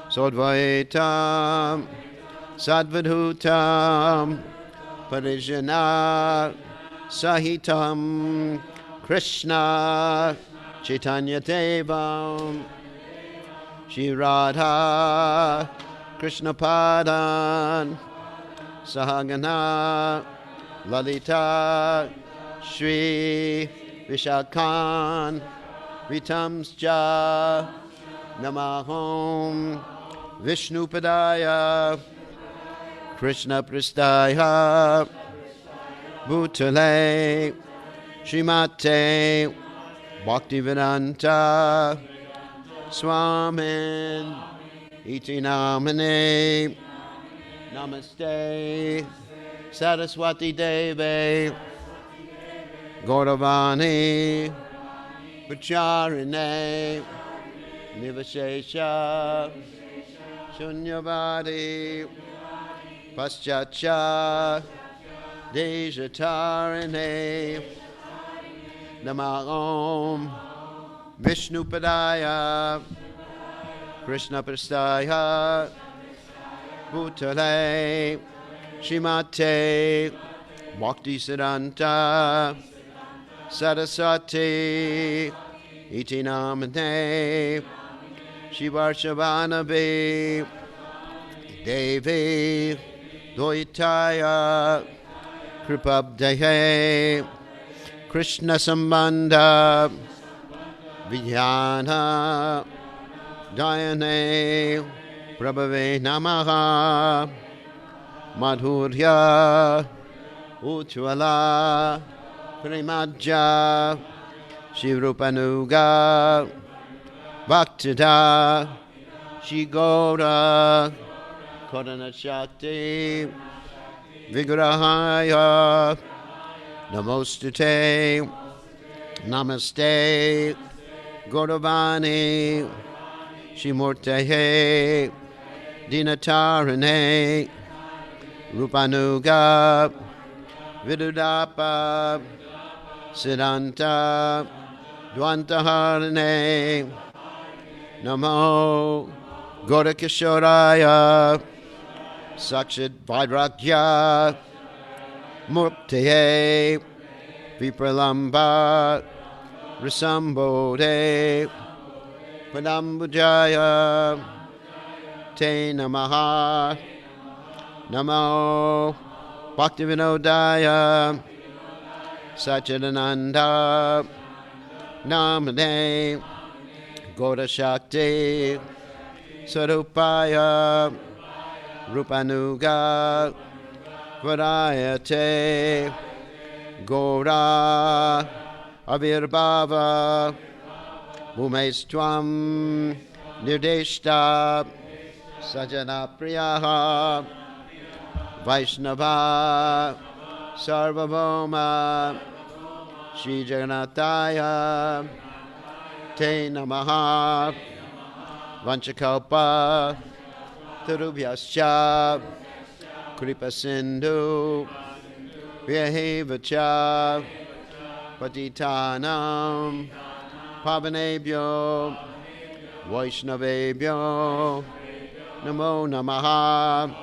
Sodvaitam Sadvadhutam Parijana Sahitam Krishna Chaitanya Devam Shri Radha Krishna Padan Sahagana Lalita Shri Vishakhan Vitamsja Namahom Vishnupadaya Krishna Pristaya Bhutale Srimate Bhaktivedanta Swamin Iti Namane Namaste Saraswati Deve Gauravani Pacharine Nivashesha Shunyavadi Paschacha Dejatarine Namahom Vishnupadaya Krishna Prastaya Bhutale Shrimate Bhakti Siddhanta Saraswati Iti Namane Shivarshavanabe Devi Doitaya Kripabdehe Krishna Sambandha Vijnana Dayane Prabhave Namaha Madhurya Ujjvala Primadja Shivrupanuga Bhaktida Shigora Kodana Shakti Vigrahaya Namostute Namaste Gauravani Shimurtehe Dinatarane Rupanuga Vidudapa Siddhanta Dvantaharane Namo Gaurakishoraya Sakshit Vaidrakya Muktaye Vipralamba Risambode Padambujaya Te Namaha Namo Bhaktivinodaya Satchidananda Namane Gaura Shakti Sarupaya Rupanuga Varayate Gaura Avirbhava Bhumestvam Nirdeshta Sajana Priyaha Vaishnava Sarvabhauma Shri Jagannataya Te Namaha Vanchakalpa Tarubhyascha Kripa Sindhu Vyahevacha Patitanam Pavanebhyo Vaishnavebhyo Namo Namaha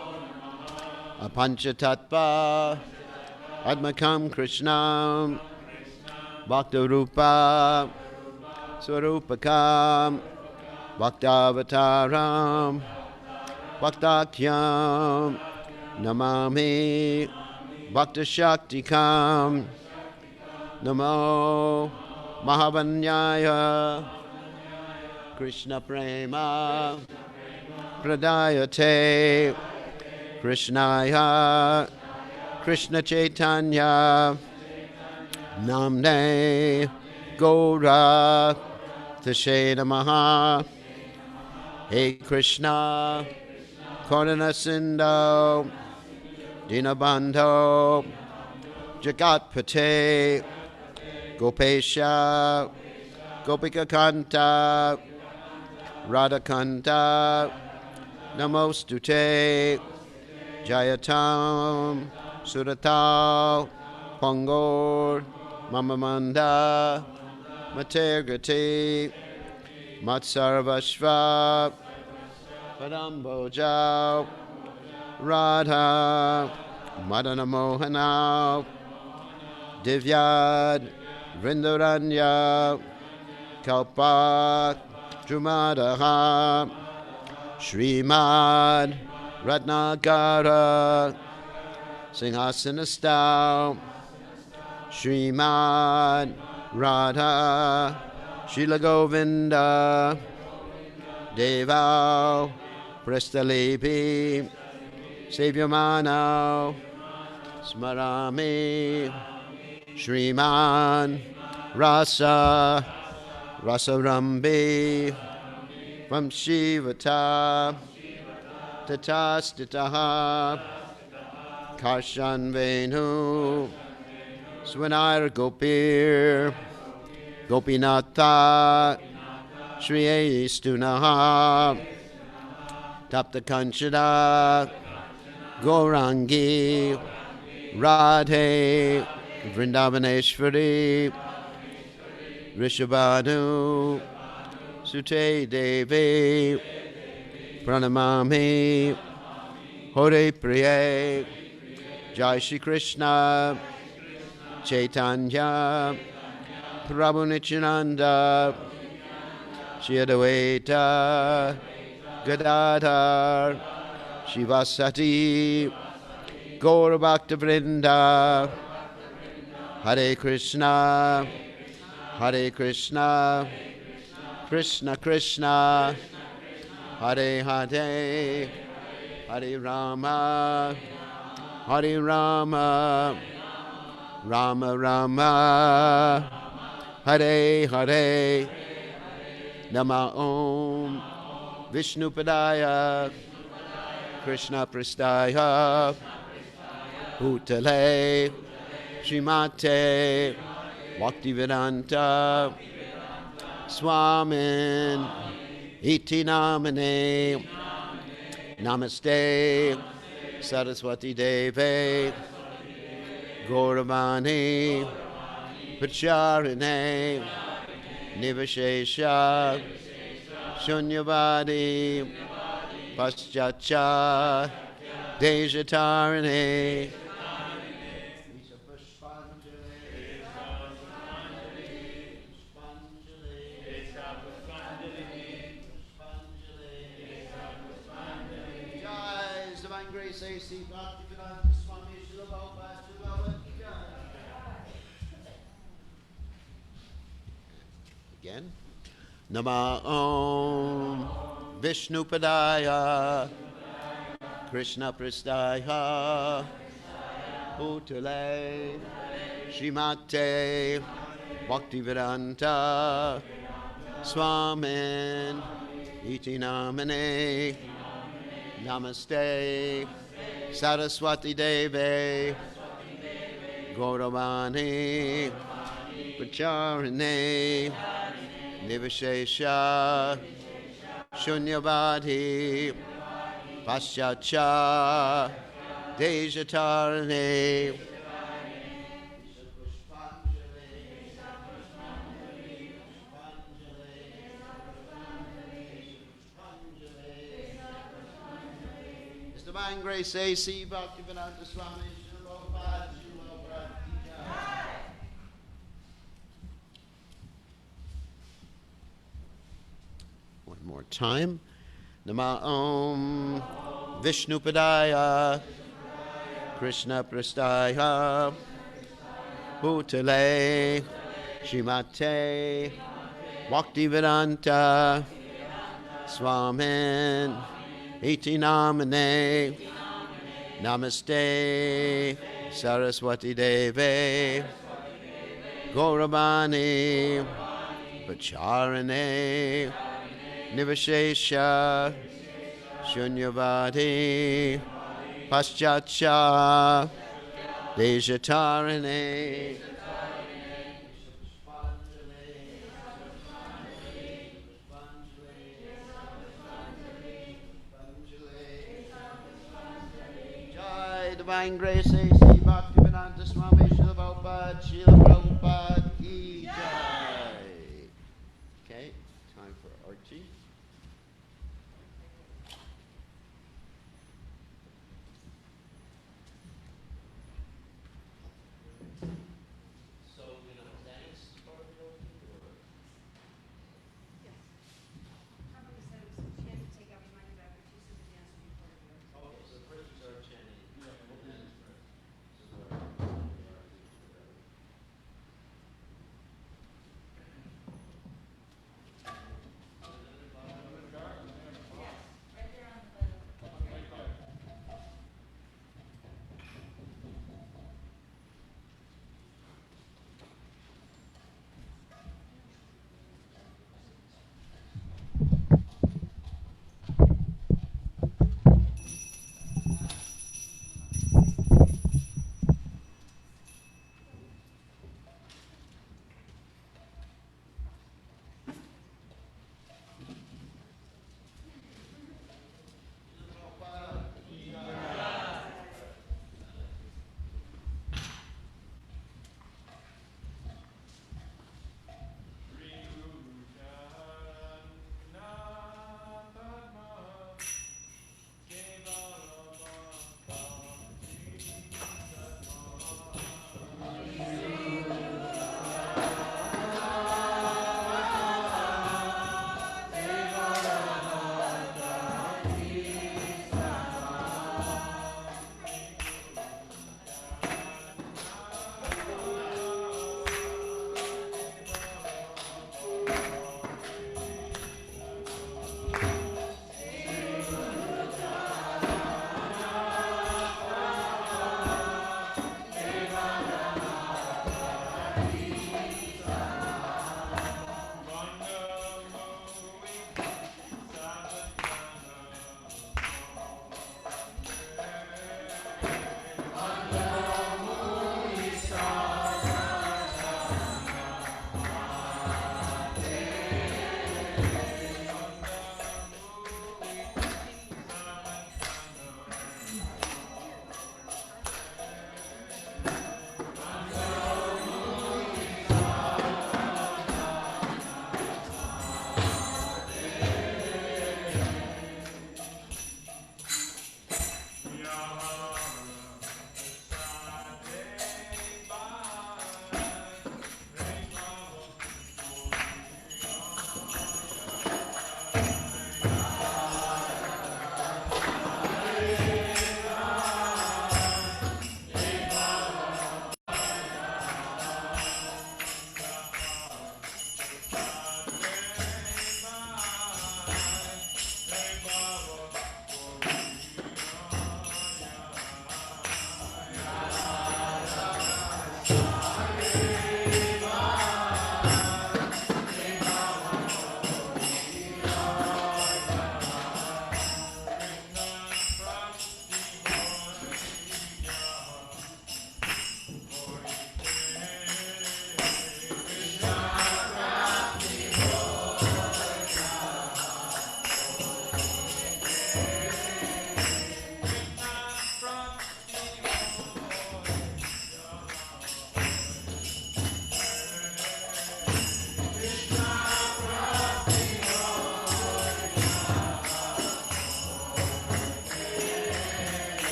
Apanchatattva Admakam Krishnam Bhaktarupa Swarupakam Bhaktavataram Bhaktakyam Namami Bhaktashaktikam Namo Mahavanyaya Krishna Prema Pradayate Krishnaya Krishna Chaitanya Namne Gaura Tashe Namaha Hey Krishna, Karuna Sindhu, Dinabandho, Jagatpate, Gopesha, Gopika Kanta, Radhakanta, Namostute, Jayatam, Suratal, Pongor, Mamamanda, Matergati, Matsarvashva, Padamboja, Radha, Madana Mohana, Divyad, Vrindaranya, Kalpa, Drumadaha, Srimad, Ratnagara, Singhasanastau, Srimad, Radha, Srila Govinda, Deval, Prestalepi, Savyamano, Smarami, Sriman, Rasa, Rasarambi, from Shivata, Tatastitaha, Karshan Venu, Swanir Gopir, Gopinatha, Shri Stunaha, Tapta Kanchada, Gorangi, Radhe, Vrindavaneshwari, Rishabhanu, Sute Devi, Pranamami, Hare Priye, Jai Shri Krishna, Chaitanya, Prabhu Nityananda, Shri Adwaita, Gadadhar, Shivasati, Gaura Bhakta Vrinda, Hare Krishna, Hare Krishna, Krishna Krishna, Hare Hare, Hare Rama, Hare Rama, Rama Rama, Hare Hare, Nama Om, Vishnupadaya, Krishna Prastaya, Bhutale, Srimate, Bhaktivedanta, Swamin, Iti Namane, Namaste, Saraswati Deve, Gauravani, Pacharine, Nivashesha, Shunyavadi, Paschacha, Dejatarane, Divine Grace A.C. Bhaktivedanta Swami Srila Prabhupada. Again. Nama Om Vishnupadaya Krishna Prastaya Bhutale Srimate Bhaktivedanta Swamin Iti Namane Namaste Saraswati Deve Gauravani Pacharane Nivashesha Shunyavadi Paschacha Dejatarane His Divine Grace A.C. Bhaktivedanta Swami Srila Prabhupada. One more time. Nama Om Vishnupadaya Krishna Prastaya Bhutale Srimate Bhaktivedanta Swamin Iti Namane Namaste Saraswati Deve Gauravani Pacharane Nivashesha Shunyavadi Paschatcha Dejatarane Jai Divine Grace A.C. Bhaktivedanta Swami Srila Prabhupada Srila Prabhupada Ki Jai. Okay, time for Archie.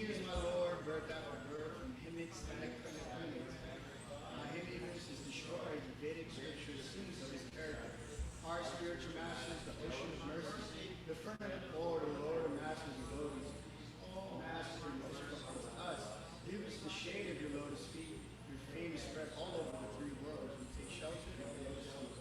He is my Lord, birth after birth, from him ecstatic primitive. Him is destroyed, the Vedic scriptures sings of his character. Our spiritual masters, the ocean of mercy, the firmament Lord, the Lord of masters and devotees. All masters and most for us. Give us the shade of your lotus feet. Your fame is spread all over the three worlds. We take shelter of your lotus feet.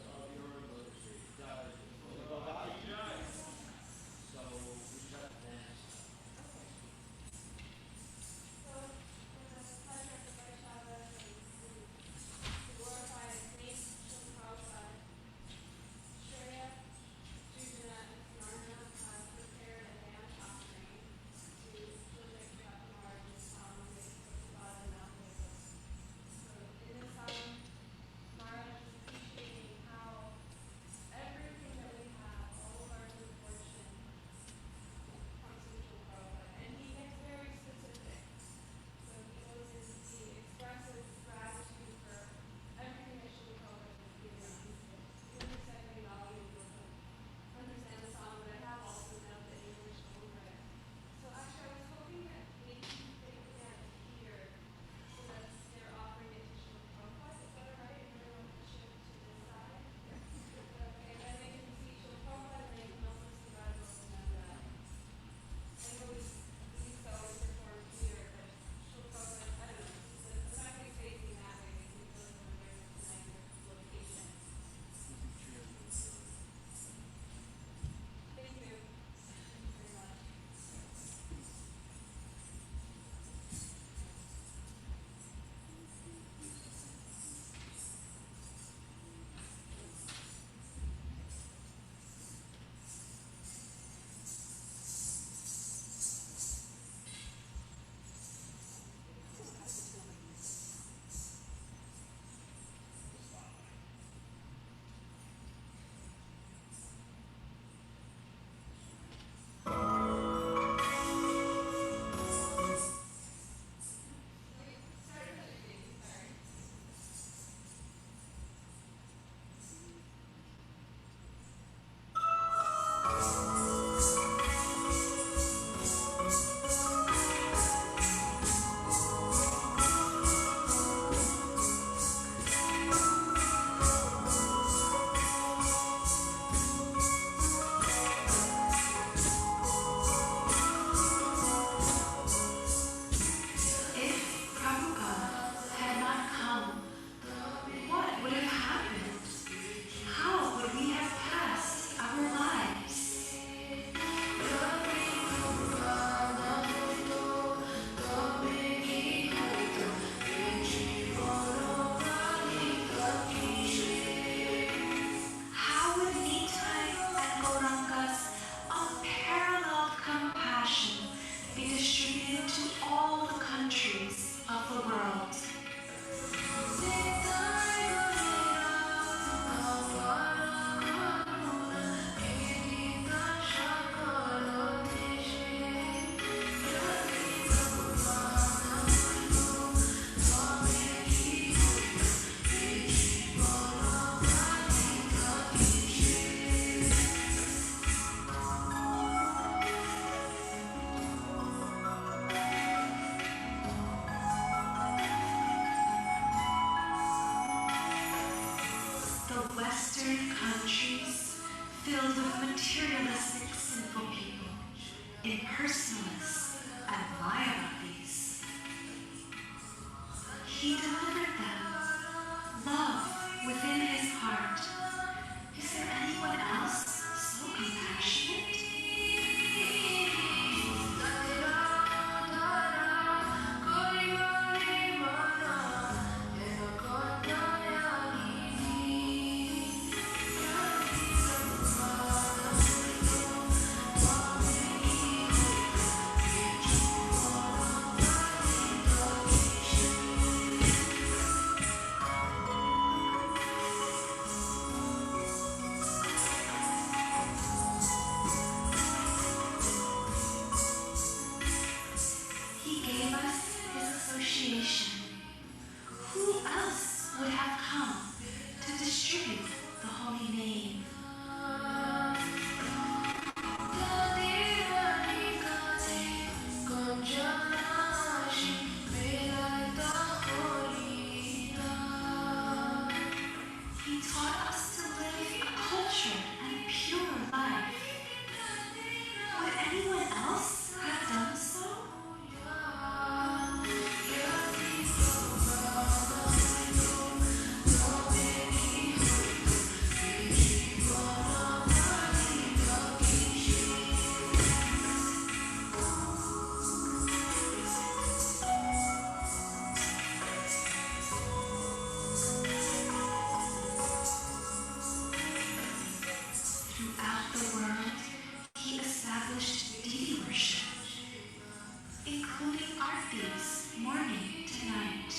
including artis, morning to night.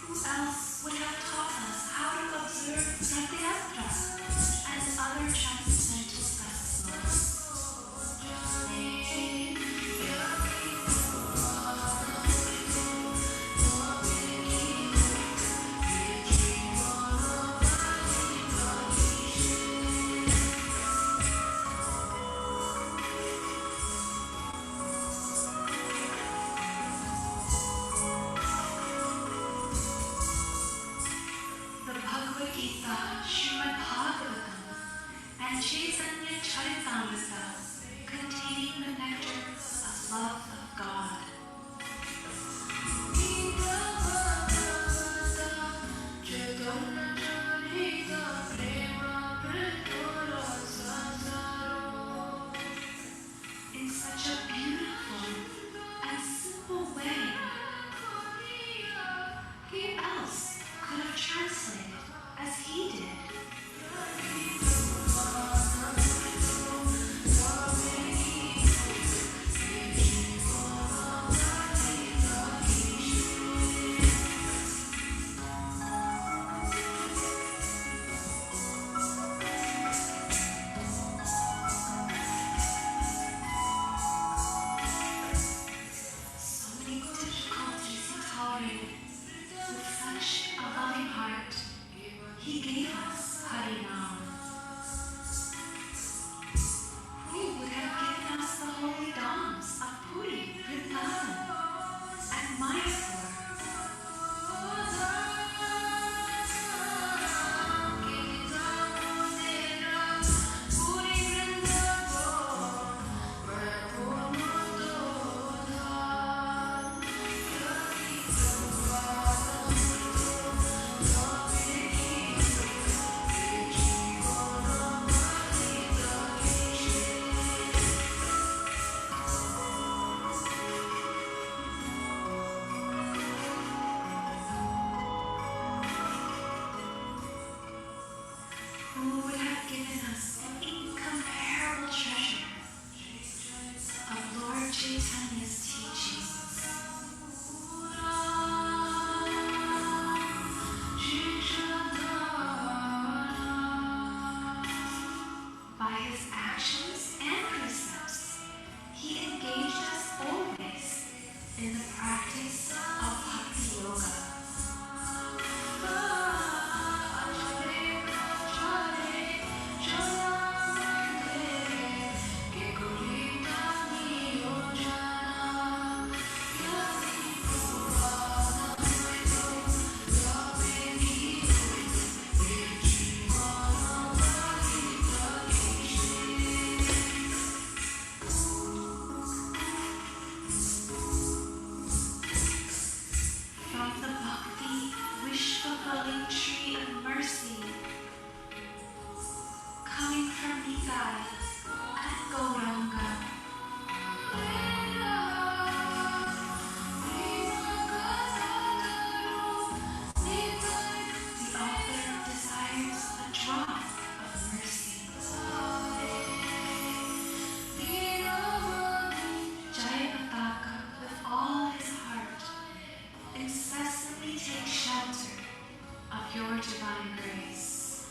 Who else would have taught us how to observe Satyatra and other transcendental festivals? The Bhagavad Gita, Srimad Bhagavatam, and Chaitanya Charitamrita, containing the nectar of love of God. In such a beautiful and simple way, who else could have translated as he did? So many difficulties he tolerated with such a loving heart. He gave us Harinam. Who would have given us the holy dawns of Puri, Vrindavan, and Mayapur? Who would have given us an incomparable treasure of Lord Chaitanya's teachings? By his actions and precepts, he engaged us always in the practice of bhakti yoga. From the bhakti wish-fulfilling tree of mercy, coming from Nitai and Gauranga, the author desires a drop of mercy. Jayapataka, with all his heart, incessantly takes shelter of your divine grace.